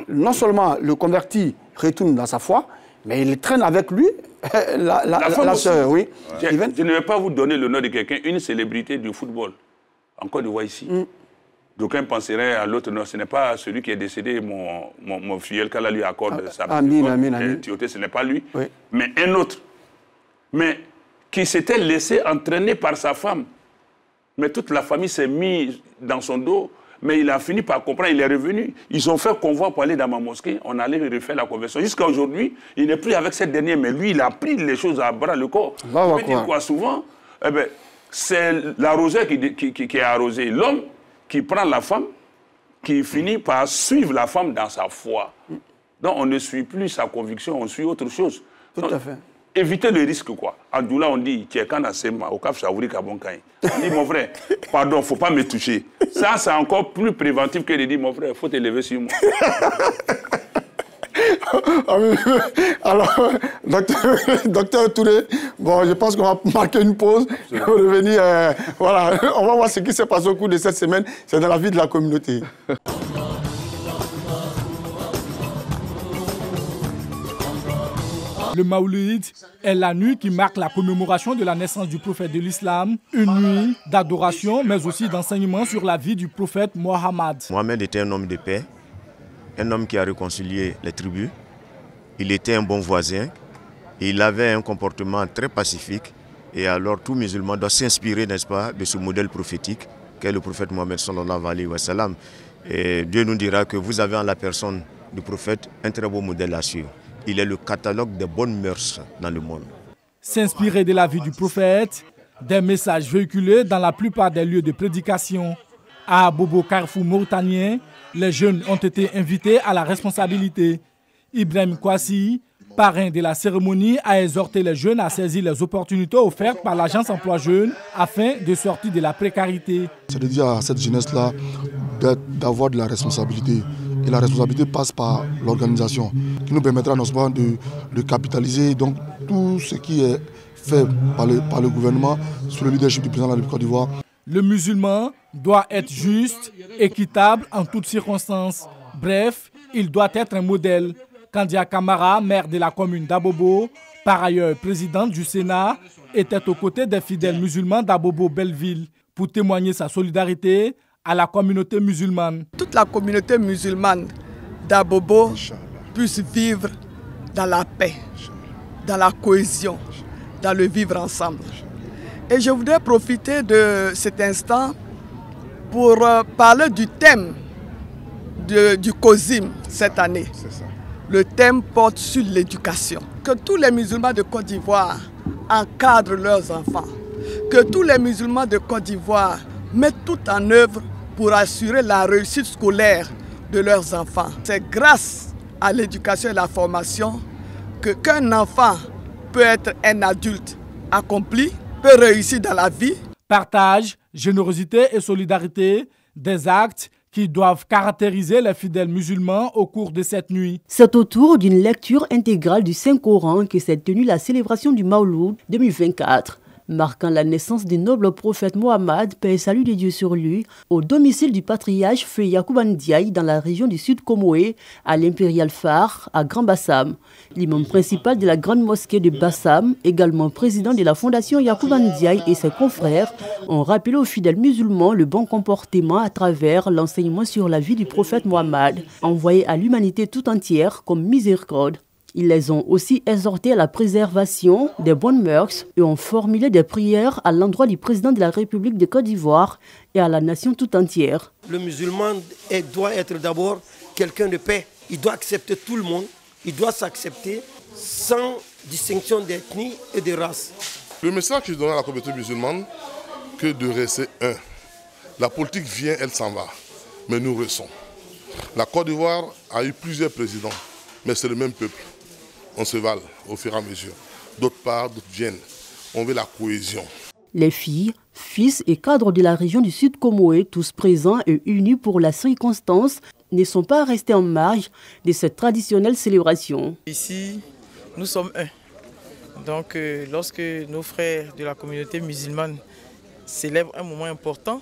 non seulement le converti retourne dans sa foi, mais il traîne avec lui la sœur. Oui. Je ne vais pas vous donner le nom de quelqu'un, une célébrité du football, en Côte d'Ivoire ici. D'aucuns penseraient à l'autre, non, ce n'est pas celui qui est décédé, mon filleul, qu'Allah lui accorde sa tuauté, ce n'est pas lui, mais un autre. Mais qui s'était laissé entraîner par sa femme. Mais toute la famille s'est mise dans son dos. Mais il a fini par comprendre, il est revenu. Ils ont fait convoi pour aller dans ma mosquée. On allait refaire la conversion. Jusqu'à aujourd'hui, il n'est plus avec cette dernière. Mais lui, il a pris les choses à bras le corps. Je veux dire quoi souvent, c'est la rosée qui est arrosée. L'homme qui prend la femme, qui finit par suivre la femme dans sa foi. Donc on ne suit plus sa conviction, on suit autre chose. Tout à fait. Éviter le risque, quoi. En Doula, on dit, tu es quand au Cap Chaouri Kabonkaï. On dit, mon frère, pardon, il ne faut pas me toucher. Ça, c'est encore plus préventif que de dire, mon frère, il faut te lever sur moi. Alors, docteur Touré, bon, je pense qu'on va marquer une pause. On va revenir, voilà, on va voir ce qui s'est passé au cours de cette semaine. C'est dans la vie de la communauté. Le Maoulid est la nuit qui marque la commémoration de la naissance du prophète de l'islam, une nuit d'adoration mais aussi d'enseignement sur la vie du prophète Mohammed. Mohammed était un homme de paix, un homme qui a réconcilié les tribus, il était un bon voisin, et il avait un comportement très pacifique et alors tout musulman doit s'inspirer, n'est-ce pas, de ce modèle prophétique qu'est le prophète Mohammed sallallahu alayhi wa sallam. Et Dieu nous dira que vous avez en la personne du prophète un très beau modèle à suivre. Il est le catalogue des bonnes mœurs dans le monde. S'inspirer de la vie du prophète, des messages véhiculés dans la plupart des lieux de prédication. À Bobo Carrefour mauritanien, les jeunes ont été invités à la responsabilité. Ibrahim Kouassi, parrain de la cérémonie, a exhorté les jeunes à saisir les opportunités offertes par l'agence emploi jeunes afin de sortir de la précarité. C'est de dire à cette jeunesse-là d'avoir de la responsabilité. Et la responsabilité passe par l'organisation, qui nous permettra non seulement de capitaliser donc, tout ce qui est fait par le gouvernement sous le leadership du président de la Côte d'Ivoire. Le musulman doit être juste, équitable en toutes circonstances. Bref, il doit être un modèle. Kandia Kamara, maire de la commune d'Abobo, par ailleurs présidente du Sénat, était aux côtés des fidèles musulmans d'Abobo-Belleville pour témoigner sa solidarité à la communauté musulmane. Toute la communauté musulmane d'Abobo puisse vivre dans la paix, dans la cohésion, dans le vivre ensemble. Et je voudrais profiter de cet instant pour parler du thème du COSIM cette année. Le thème porte sur l'éducation. Que tous les musulmans de Côte d'Ivoire encadrent leurs enfants. Que tous les musulmans de Côte d'Ivoire mettent tout en œuvre pour assurer la réussite scolaire de leurs enfants. C'est grâce à l'éducation et la formation qu'un enfant peut être un adulte accompli, peut réussir dans la vie. Partage, générosité et solidarité, des actes qui doivent caractériser les fidèles musulmans au cours de cette nuit. C'est autour d'une lecture intégrale du Saint-Coran que s'est tenue la célébration du Mawlud 2024, marquant la naissance du noble prophète Mohammed, paix et salut de Dieu sur lui, au domicile du patriarche Feu Yacouba Ndiaye dans la région du Sud Comoé, à l'Impérial Phare, à Grand Bassam. L'imam principal de la grande mosquée de Bassam, également président de la fondation Yacouba Ndiaye et ses confrères, ont rappelé aux fidèles musulmans le bon comportement à travers l'enseignement sur la vie du prophète Mohammed, envoyé à l'humanité tout entière comme miséricorde. Ils les ont aussi exhortés à la préservation des bonnes mœurs et ont formulé des prières à l'endroit du président de la République de Côte d'Ivoire et à la nation tout entière. Le musulman doit être d'abord quelqu'un de paix. Il doit accepter tout le monde. Il doit s'accepter sans distinction d'ethnie et de race. Le message que je donne à la communauté musulmane, que de rester un. La politique vient, elle s'en va. Mais nous restons. La Côte d'Ivoire a eu plusieurs présidents, mais c'est le même peuple. On se vale au fur et à mesure. D'autres partent, d'autres viennent. On veut la cohésion. Les filles, fils et cadres de la région du Sud Comoé, tous présents et unis pour la circonstance, ne sont pas restés en marge de cette traditionnelle célébration. Ici, nous sommes un. Donc, lorsque nos frères de la communauté musulmane célèbrent un moment important,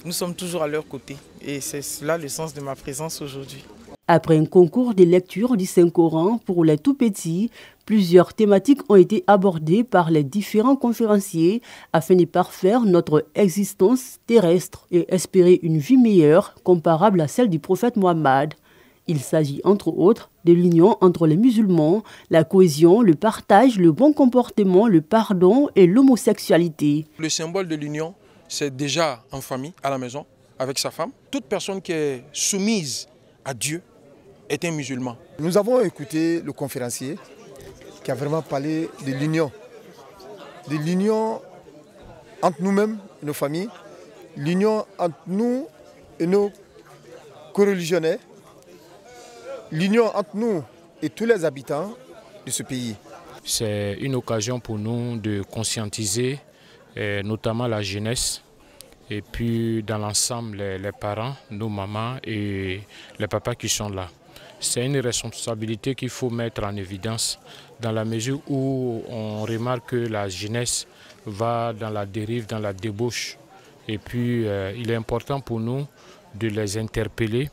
nous sommes toujours à leur côté. Et c'est cela le sens de ma présence aujourd'hui. Après un concours de lecture du Saint-Coran pour les tout-petits, plusieurs thématiques ont été abordées par les différents conférenciers afin de parfaire notre existence terrestre et espérer une vie meilleure comparable à celle du prophète Mohammed. Il s'agit entre autres de l'union entre les musulmans, la cohésion, le partage, le bon comportement, le pardon et l'homosexualité. Le symbole de l'union, c'est déjà en famille, à la maison, avec sa femme. Toute personne qui est soumise à Dieu est un musulman. Nous avons écouté le conférencier qui a vraiment parlé de l'union. De l'union entre nous-mêmes et nos familles, l'union entre nous et nos coreligionnaires, l'union entre nous et tous les habitants de ce pays. C'est une occasion pour nous de conscientiser notamment la jeunesse et puis dans l'ensemble les parents, nos mamans et les papas qui sont là. C'est une responsabilité qu'il faut mettre en évidence dans la mesure où on remarque que la jeunesse va dans la dérive, dans la débauche. Et puis il est important pour nous de les interpeller,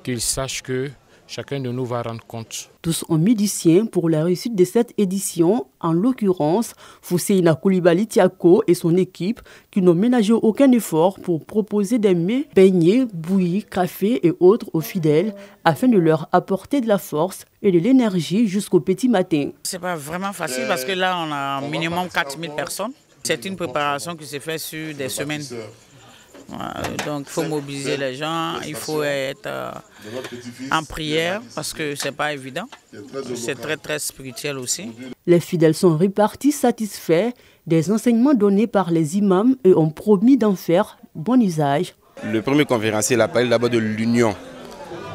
qu'ils sachent que chacun de nous va rendre compte. Tous ont mis du sien pour la réussite de cette édition, en l'occurrence Fousseina Koulibaly Tiako et son équipe qui n'ont ménagé aucun effort pour proposer des mets, beignets, bouillies, café et autres aux fidèles afin de leur apporter de la force et de l'énergie jusqu'au petit matin. C'est pas vraiment facile parce que là on a minimum 4000 personnes. C'est une préparation qui se fait sur des semaines. Donc il faut mobiliser les gens, il faut être en prière parce que c'est pas évident. C'est très spirituel aussi. Les fidèles sont répartis satisfaits des enseignements donnés par les imams et ont promis d'en faire bon usage. Le premier conférencier a parlé d'abord de l'union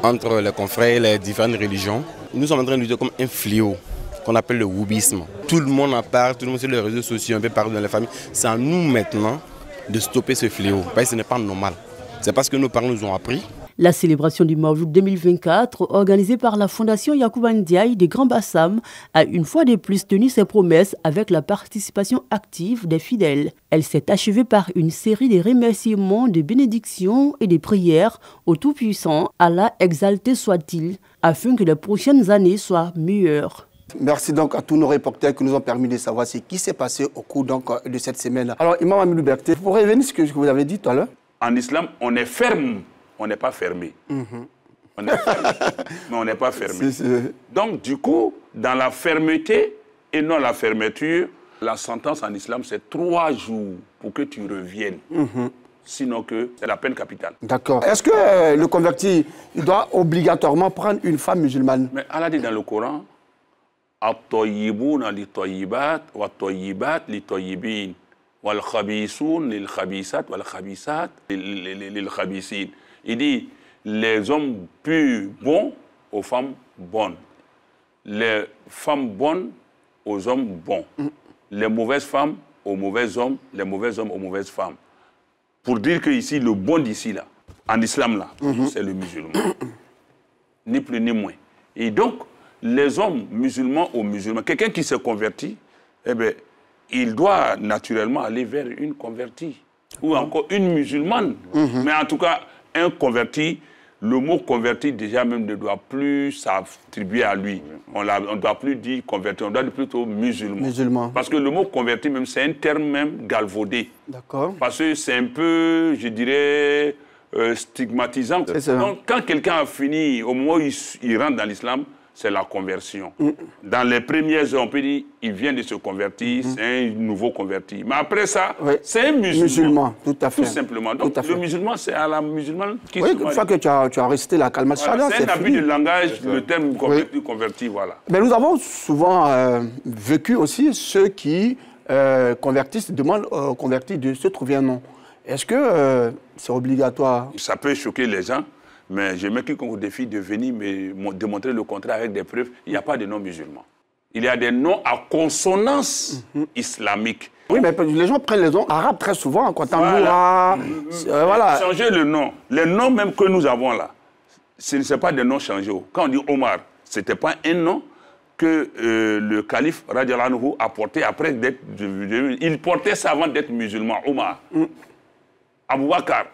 entre les confrères et les différentes religions. Nous sommes en train de lutter comme un fléau qu'on appelle le wahhabisme. Tout le monde en parle, tout le monde sur les réseaux sociaux, un peu partout dans les familles. C'est à nous maintenant de stopper ce fléau, parce que ce n'est pas normal. C'est parce que nos parents nous ont appris. La célébration du Mawlud 2024, organisée par la Fondation Yacouba Ndiaye de Grand Bassam, a une fois de plus tenu ses promesses avec la participation active des fidèles. Elle s'est achevée par une série de remerciements, de bénédictions et de prières au Tout-Puissant, Allah exalté soit-il, afin que les prochaines années soient meilleures. Merci donc à tous nos reporters qui nous ont permis de savoir ce qui s'est passé au cours de cette semaine. Alors, Imam Amilou Berté, vous pourrez revenir sur ce que vous avez dit tout à l'heure? En islam, on est ferme, on n'est pas fermé. On est ferme, mais on n'est pas fermé. Donc, du coup, dans la fermeté et non la fermeture, La sentence en islam, c'est 3 jours pour que tu reviennes. Sinon que c'est la peine capitale. D'accord. Est-ce que le converti, il doit obligatoirement prendre une femme musulmane? Mais Allah dit dans le Coran, At-tayyibuna li-tayyibat, wa-tayyibat li-tayyibin, wal-khabisoun lil-khabisat, wal-khabisat lil-khabisin. Il dit, les hommes purs bons aux femmes bonnes, les femmes bonnes aux hommes bons, les mauvaises femmes aux mauvais hommes, les mauvais hommes aux mauvaises femmes. Pour dire que ici, le bon d'ici, là, en islam, là, c'est le musulman. Ni plus ni moins. Et donc, les hommes musulmans aux musulmans, quelqu'un qui s'est converti, eh bien, il doit naturellement aller vers une convertie. Ou encore une musulmane. Mais en tout cas, un converti, le mot converti déjà même ne doit plus s'attribuer à lui. On ne doit plus dire converti, on doit dire plutôt musulman. Parce que le mot converti même, c'est un terme même galvaudé. D'accord. Parce que c'est un peu, je dirais, stigmatisant. Donc quand quelqu'un a fini, au moment où il rentre dans l'islam, c'est la conversion. Dans les premières heures, on peut dire qu'il vient de se convertir, c'est un nouveau converti. Mais après ça, c'est un musulman. Tout à fait. Tout simplement. Donc le musulman, c'est à la musulmane qui se une fois que tu as récité la kalma shahada, c'est un habit de langage, le terme converti, voilà. Mais nous avons souvent vécu aussi ceux qui convertissent, demandent aux convertis de se trouver un nom. Est-ce que c'est obligatoire? Ça peut choquer les gens. Mais je mets quiconque au défi de venir me démontrer le contraire avec des preuves. Il n'y a pas de nom musulman. Il y a des noms à consonance islamique. Oui, mais les gens prennent les noms arabes très souvent. Quand voilà. Changer le nom. Les noms même que nous avons là, ce ne sont pas des noms changés. Quand on dit Omar, ce n'était pas un nom que le calife radiallahu anhu a porté après d'être... Il portait ça avant d'être musulman, Omar. Abou Bakar,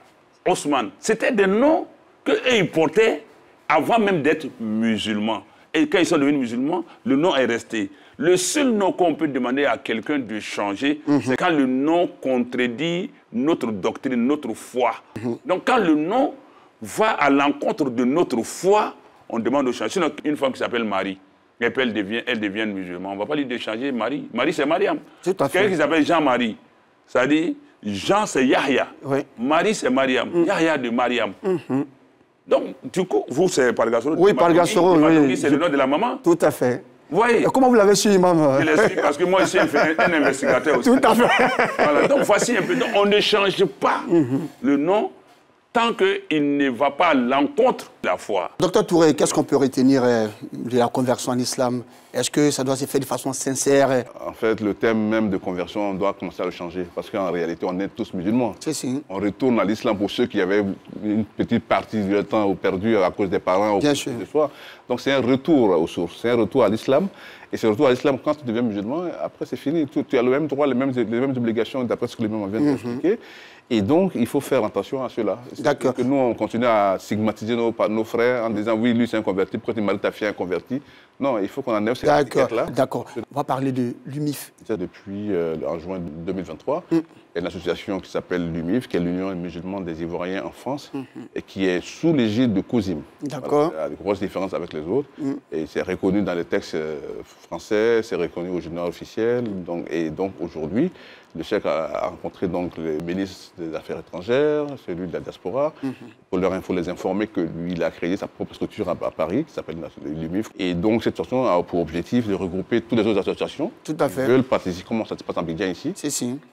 Osman. C'était des noms qu'ils portaient avant même d'être musulmans. Et quand ils sont devenus musulmans, le nom est resté. Le seul nom qu'on peut demander à quelqu'un de changer, c'est quand le nom contredit notre doctrine, notre foi. Donc quand le nom va à l'encontre de notre foi, on demande de changer. Sinon, une femme qui s'appelle Marie, et puis elle devient musulmane, on ne va pas lui dire de changer Marie. Marie, c'est Mariam. Quelqu'un qui s'appelle Jean-Marie, c'est-à-dire Jean, c'est Yahya. Marie, c'est Mariam. Yahya de Mariam. Donc, du coup, vous, c'est Pargasoro. Oui, Pargasoro, oui. C'est le nom de la maman. Tout à fait. Oui. Comment vous l'avez su, imam? Je l'ai su parce que moi, ici, je suis un investigateur aussi. Tout à fait. Voilà. Donc, voici un peu. Donc, on ne change pas le nom tant qu'il ne va pas à l'encontre de la foi. Docteur Touré, qu'est-ce qu'on peut retenir de la conversion en islam? Est-ce que ça doit se faire de façon sincère? En fait, le thème même de conversion, on doit commencer à le changer. Parce qu'en réalité, on est tous musulmans. On retourne à l'islam pour ceux qui avaient une petite partie du temps perdu à cause des parents ou de soi. Donc c'est un retour aux sources, c'est un retour à l'islam. Et ce retour à l'islam, quand tu deviens musulman, après c'est fini. Tu as le même droit, les mêmes obligations d'après ce que l'imam vient d'expliquer. Et donc, il faut faire attention à cela. D'accord. Que nous, on continue à stigmatiser nos frères en disant, oui, lui, c'est un converti, pourquoi tu maries ta fille un converti? Non, il faut qu'on enlève cette étiquette-là. D'accord. On va parler de l'UMIF. Depuis en juin 2023, il y a une association qui s'appelle l'UMIF, qui est l'Union musulmane des Ivoiriens en France, et qui est sous l'égide de COSIM. D'accord. Il y a des grosses différences avec les autres. Et c'est reconnu dans les textes français, c'est reconnu au journal officiel. Et donc, aujourd'hui, le chef a rencontré donc le ministre des Affaires étrangères, celui de la diaspora, pour les informer que lui, il a créé sa propre structure à Paris, qui s'appelle l'UMIF. Et donc, cette association a pour objectif de regrouper toutes les autres associations qui veulent participer, comment ça se passe en Abidjan ici.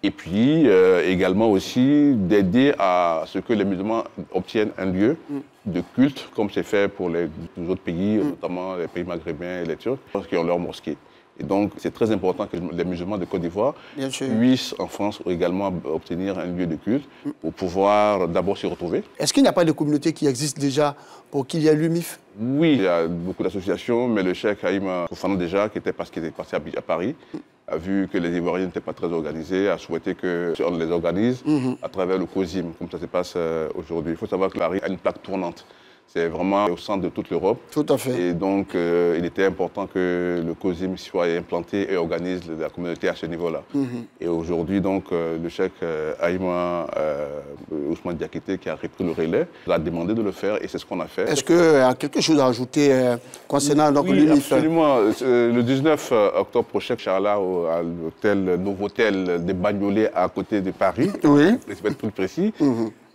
Et puis, également aussi d'aider à ce que les musulmans obtiennent un lieu de culte, comme c'est fait pour les autres pays, notamment les pays maghrébins et les Turcs, parce qu'ils ont leur mosquée. Et donc, c'est très important que les musulmans de Côte d'Ivoire puissent, en France, également obtenir un lieu de culte pour pouvoir d'abord s'y retrouver. Est-ce qu'il n'y a pas de communauté qui existe déjà pour qu'il y ait l'UMIF? Oui, il y a beaucoup d'associations, mais le cheikh Haïm Fofana déjà, qui était passé à Paris, a vu que les Ivoiriens n'étaient pas très organisés, a souhaité qu'on les organise à travers le COSIM, comme ça se passe aujourd'hui. Il faut savoir que Paris a une plaque tournante. C'est vraiment au centre de toute l'Europe. Tout à fait. Et donc, il était important que le COSIM soit implanté et organise la communauté à ce niveau-là. Et aujourd'hui, donc, le cheikh Aïma Ousmane Diakité, qui a repris le relais, a demandé de le faire et c'est ce qu'on a fait. Est-ce qu'il y a quelque chose à ajouter concernant l'UNIF? Absolument. Le 19 octobre prochain, Inch'Allah, à l'hôtel Novotel de Bagnolet à côté de Paris, pour être plus précis.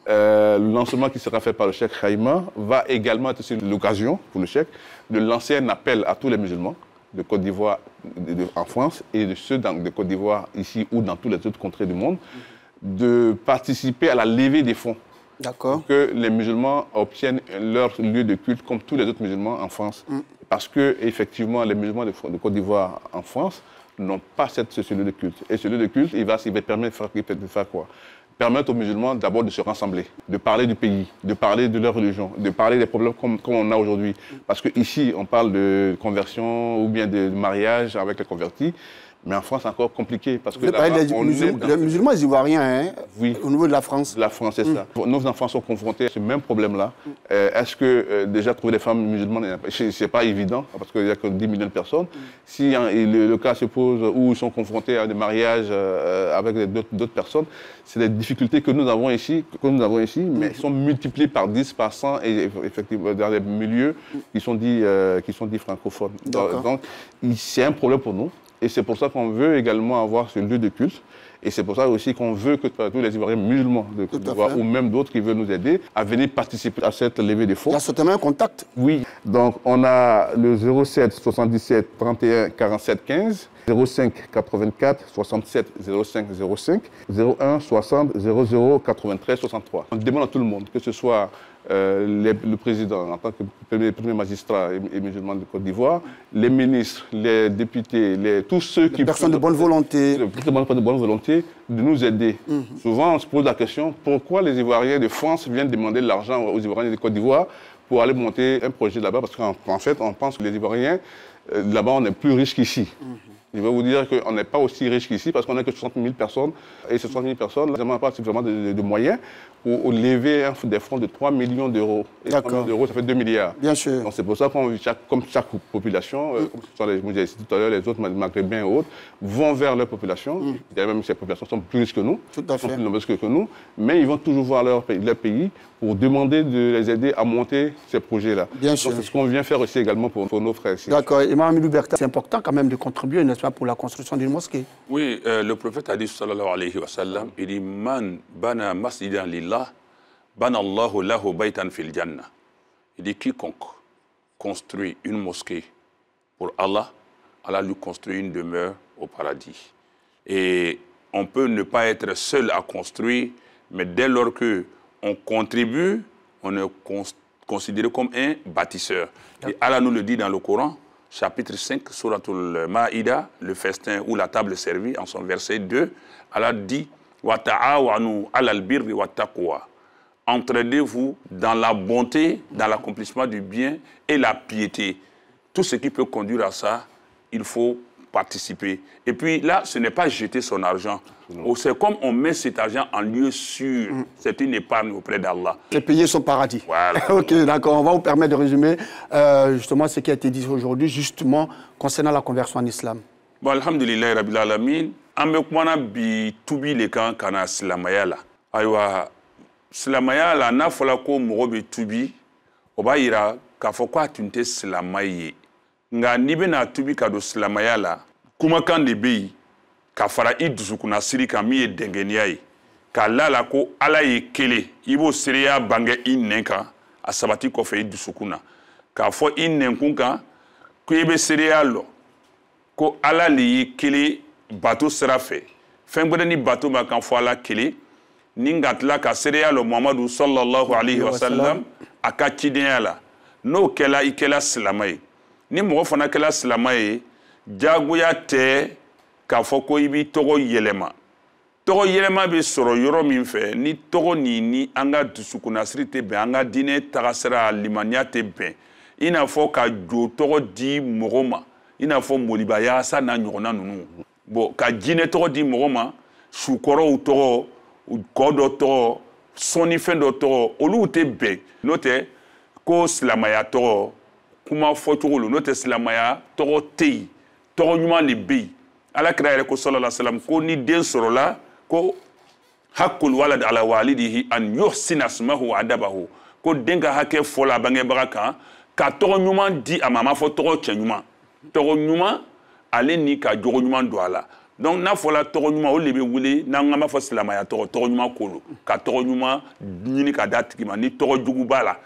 Le lancement qui sera fait par le cheikh Aïma va également être l'occasion pour le cheikh de lancer un appel à tous les musulmans de Côte d'Ivoire en France et de ceux de Côte d'Ivoire ici ou dans tous les autres contrées du monde de participer à la levée des fonds. D'accord. Pour que les musulmans obtiennent leur lieu de culte comme tous les autres musulmans en France. Parce que, effectivement, les musulmans de Côte d'Ivoire en France n'ont pas ce lieu de culte. Et ce lieu de culte, il va permettre de faire quoi? Permettre aux musulmans d'abord de se rassembler, de parler du pays, de parler de leur religion, de parler des problèmes comme on a aujourd'hui. Parce qu'ici, on parle de conversion ou bien de mariage avec les convertis. Mais en France, c'est encore compliqué. Parce que les musulmans ivoiriens, hein, au niveau de la France. La France, c'est ça. Nos enfants sont confrontés à ce même problème-là. Est-ce que déjà trouver des femmes musulmanes, c'est pas évident, parce qu'il n'y a que 10 millions de personnes. Si le cas se pose où ils sont confrontés à des mariages avec d'autres personnes, c'est des difficultés que nous avons ici, mais ils sont multipliés par 10, par 100, et effectivement, dans les milieux qui sont dits francophones. Donc, c'est un problème pour nous. Et c'est pour ça qu'on veut également avoir ce lieu de culte. Et c'est pour ça aussi qu'on veut que tous les Ivoiriens musulmans de Côte d'Ivoire ou même d'autres qui veulent nous aider à venir participer à cette levée des fonds. Il y a certainement un contact. Oui. Donc on a le 07 77 31 47 15, 05 84 67 05 05, 01 60 00 93 63. On demande à tout le monde, que ce soit le président en tant que premier magistrat et musulman de Côte d'Ivoire, les ministres, les députés, tous ceux qui... Les personnes de bonne volonté. Les personnes de bonne volonté de nous aider. Souvent, on se pose la question, pourquoi les Ivoiriens de France viennent demander de l'argent aux Ivoiriens de Côte d'Ivoire pour aller monter un projet là-bas? Parce qu'en fait, on pense que les Ivoiriens, là-bas, on est plus riches qu'ici. Je vais vous dire qu'on n'est pas aussi riche qu'ici parce qu'on n'a que 60 000 personnes. Et ces 60 000 personnes, là, on n'a pas suffisamment de moyens pour lever des fonds de 3 millions d'euros. Et 3 millions d'euros, ça fait 2 milliards. Bien sûr. Donc c'est pour ça qu'on, comme chaque population, comme ce sont les, je disais tout à l'heure, les autres maghrébins et autres, vont vers leur population. Même ces populations sont plus riches que nous, sont plus nombreuses que nous, mais ils vont toujours voir leur pays pour demander de les aider à monter ces projets-là. Bien sûr. C'est ce qu'on vient faire aussi également pour nos frères ici. D'accord. Imam Amidou Berta, c'est important quand même de contribuer, n'est-ce pas, pour la construction d'une mosquée. Oui, le prophète a dit, sallallahu alayhi wa sallam, il dit, man bana masjidan lillah, bana Allahu lahu baytan fil jannah. Il dit, quiconque construit une mosquée pour Allah, Allah lui construit une demeure au paradis. Et on peut ne pas être seul à construire, mais dès lors qu'on contribue, on est considéré comme un bâtisseur. Et Allah nous le dit dans le Coran, chapitre 5, Suratul Maïda, le festin ou la table servie, en son verset 2, Allah dit « Wa ta'awanu alal birri wa taqwa » Entraidez-vous dans la bonté, dans l'accomplissement du bien et la piété. Tout ce qui peut conduire à ça, il faut participer. Et puis là, ce n'est pas jeter son argent. C'est comme on met cet argent en lieu sûr. C'est une épargne auprès d'Allah. C'est payer son paradis. Voilà. Ok, d'accord. On va vous permettre de résumer justement ce qui a été dit aujourd'hui, justement, concernant la conversion en islam. Bon, alhamdulillah, rabbil alamin. Amekwana bi tubi le kan kana silamaya la. Aywa, silamaya la n'a fɔla ko mɔgɔ bɛ tubi, o b'a yira k'a fɔ ko a tun tɛ silamɛ ye. Nka n'i bɛna tubi ka don silamaya la, kumakan de bɛ yen ka fara I dusukuna siri kan min ye dɛngɛniya ye. K'a la ko Ala ye kelen, I b'o seereya bange I nɛn kan, a sabati kɔfɛ I dusukun na. K'a fɔ I nɛnkun kan ko I bɛ seereya lɔ ko Ala le ye kelen bato sira fɛ. Fɛn wɛrɛ ni bato ma kan fɔ Ala kelen. Ni ka tila ka seereya lɔ Muhamadu sallallahu alayhi wa sallam a ka cidenya la. N'o kɛla I kɛla silamɛ ye. Ni mɔgɔ fana kɛla silamɛ ye, jagoya tɛ k'a fɔ ko I b'i tɔgɔ yɛlɛma. Tɔgɔ yɛlɛma bɛ sɔrɔ yɔrɔ min fɛ, ni tɔgɔ ni an ka dusukunnasiri tɛ bɛn, an ka diinɛ tagasira limaniya tɛ bɛn. I n'a fɔ ka jo tɔgɔ di mɔgɔ ma, I n'a fɔ Moriba Yaasa n'a ɲɔgɔnna ninnu. Bon, ka jinɛ tɔgɔ di mɔgɔ ma, sukɔrɔw tɔgɔ, kɔ dɔ tɔgɔ, sɔnnifɛn dɔ tɔgɔ, olu tɛ bɛn. N'o tɛ, ko silamaya tɔgɔ kuma fɔcogo lo n'o tɛ silamaya tɔgɔ tɛ yen tɔgɔ ɲuman de bɛ yen alakira yɛrɛ ko sallallahu alaihi wasallam ko ni den sɔrɔla ko hakul walad ala walidihi an yuhsina asmahu wa adabahu ko den ka hakɛ fɔla a bangebaga kan ka tɔgɔ ɲuman di a ma a ma fɔ tɔgɔ cɛ ɲuman tɔgɔ ɲuman ale ni ka jogo ɲuman don a la donc n'a fɔla tɔgɔ ɲuman o de bɛ wele n'an b'a fɔ silamaya tɔgɔ ɲuman ko lo ka tɔgɔ ɲuman ɲini ka d'a tigi ma ni tɔgɔ jugu b'a la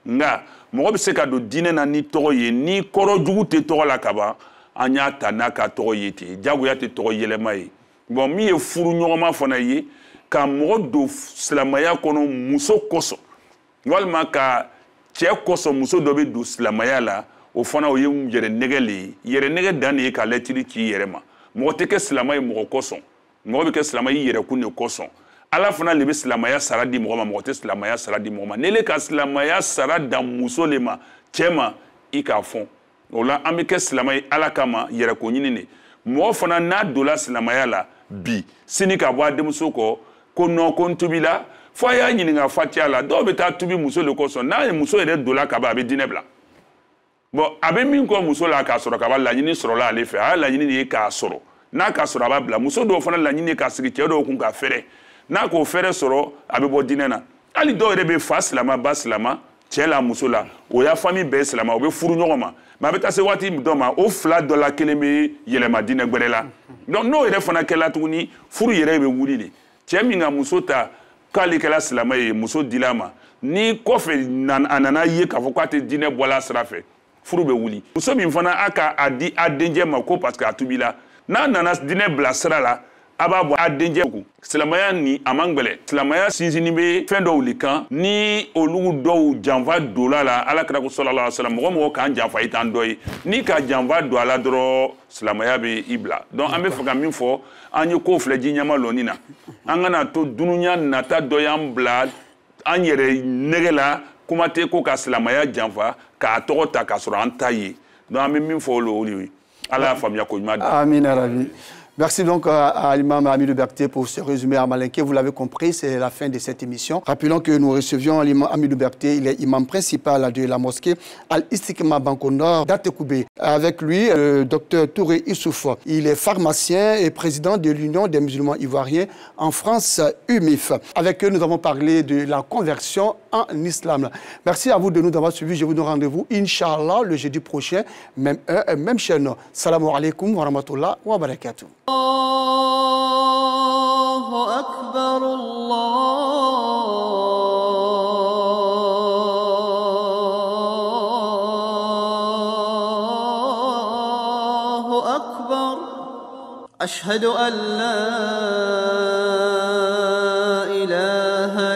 nka mɔgɔ bɛ se ka don diinɛ na ni tɔgɔ ye ni kɔrɔ jugu tɛ tɔgɔ la ka ban an y'a ta n'a ka tɔgɔ ye ten jagoya tɛ tɔgɔ yɛlɛma ye bon min ye furu ɲɔgɔnma fana ye ka mɔgɔ don silamaya kɔnɔ muso kosɔn walima ka cɛ kosɔn muso dɔ bɛ don silamaya la o fana o ye yɛrɛ nɛgɛ le ye yɛrɛ nɛgɛ dan de ye ka lɛtiri ci yɛrɛ ma mɔgɔ tɛ kɛ silamɛ ye mɔgɔ kosɔn mɔgɔ bɛ kɛ silamɛ ye yɛrɛkun de kosɔn ala fana de bɛ silamaya sara di mɔgɔ ma mɔgɔ tɛ silamaya sara di mɔgɔ ma n'ele ka silamaya sara dan muso le ma cɛ ma i k'a fɔ o la an bɛ kɛ silamɛ ye ala kama yɛrɛko ɲini de mɔgɔ fana n'a donna silamaya la bi sini ka bɔ a denmuso kɔ ko non ko n tubila fo a y'a ɲininka fatiya la dɔw bɛ taa tubi muso le kosɔn n'a ye muso yɛrɛ donna ka ban a bɛ diinɛ bila bon a bɛ min kɔ muso la k'a sɔrɔ ka ban laɲini sɔrɔla ale fɛ a y'a laɲini de ye k'a sɔrɔ n'a k'a sɔrɔ a b'a bila muso dɔw fana laɲini ye k'a sigi cɛ dɔw kun k'a fɛrɛ n'a k'o fɛrɛ sɔrɔ a bɛ bɔ diinɛ na hali dɔw yɛrɛ bɛ fa silama ba silama cɛ la muso la o y'a famille bɛɛ silama o bɛ furu ɲɔgɔn ma mais a bɛ taa se waati dɔ ma o fila dɔ la kelen bɛ yɛlɛma diinɛ gbɛrɛ la donc n'o yɛrɛ fana kɛla tuguni furu yɛrɛ bɛ wuli de cɛ min ka muso ta k'ale kɛla silama ye muso dila ma ni kɔfɛ a nana ye k'a fɔ k'a tɛ diinɛ bɔla a sira fɛ furu bɛ wuli muso min fana a ka a di a denkɛ ma ko parce que a tubila n'a nana diinɛ bila sira la a b'a bɔ a denkɛ kun silamaya ni a man gɛlɛn silamaya sinsinni bɛ fɛn dɔw de kan ni olu dɔw janfa donla la alakira ko sallallahu alaihi wasallam mɔgɔ mɔgɔ k'an janfa i t'an dɔ ye ni ka janfa don a la dɔrɔn silamaya bɛ i bila donc an bɛ fɛ ka min fɔ an ye ko filɛ ji ɲɛma lɔnni na an kana to dunuya nata dɔ y'an bila an yɛrɛ nɛgɛ la kuma tɛ ko ka silamaya janfa k'a tɔgɔ ta k'a sɔrɔ an ta ye donc an bɛ min fɔ olu ye ala y'a faamuya ko ɲuman dɔn. Amina rabi. Merci donc à l'imam Hamidou Berté pour ce résumé à Malinké. Vous l'avez compris, c'est la fin de cette émission. Rappelons que nous recevions l'imam Hamidou Berté, il est imam principal de la mosquée Al-Istiqma Banko Nord d'Atekoubé. Avec lui, le docteur Touré Issouf. Il est pharmacien et président de l'Union des musulmans ivoiriens en France, UMIF. Avec eux, nous avons parlé de la conversion en islam. Merci à vous de nous avoir suivis. Je vous donne rendez-vous, Inch'Allah, le jeudi prochain, même heure, même chaîne. Salam alaikum wa rahmatullah wa barakatuh. الله أكبر الله أكبر أشهد أن لا إله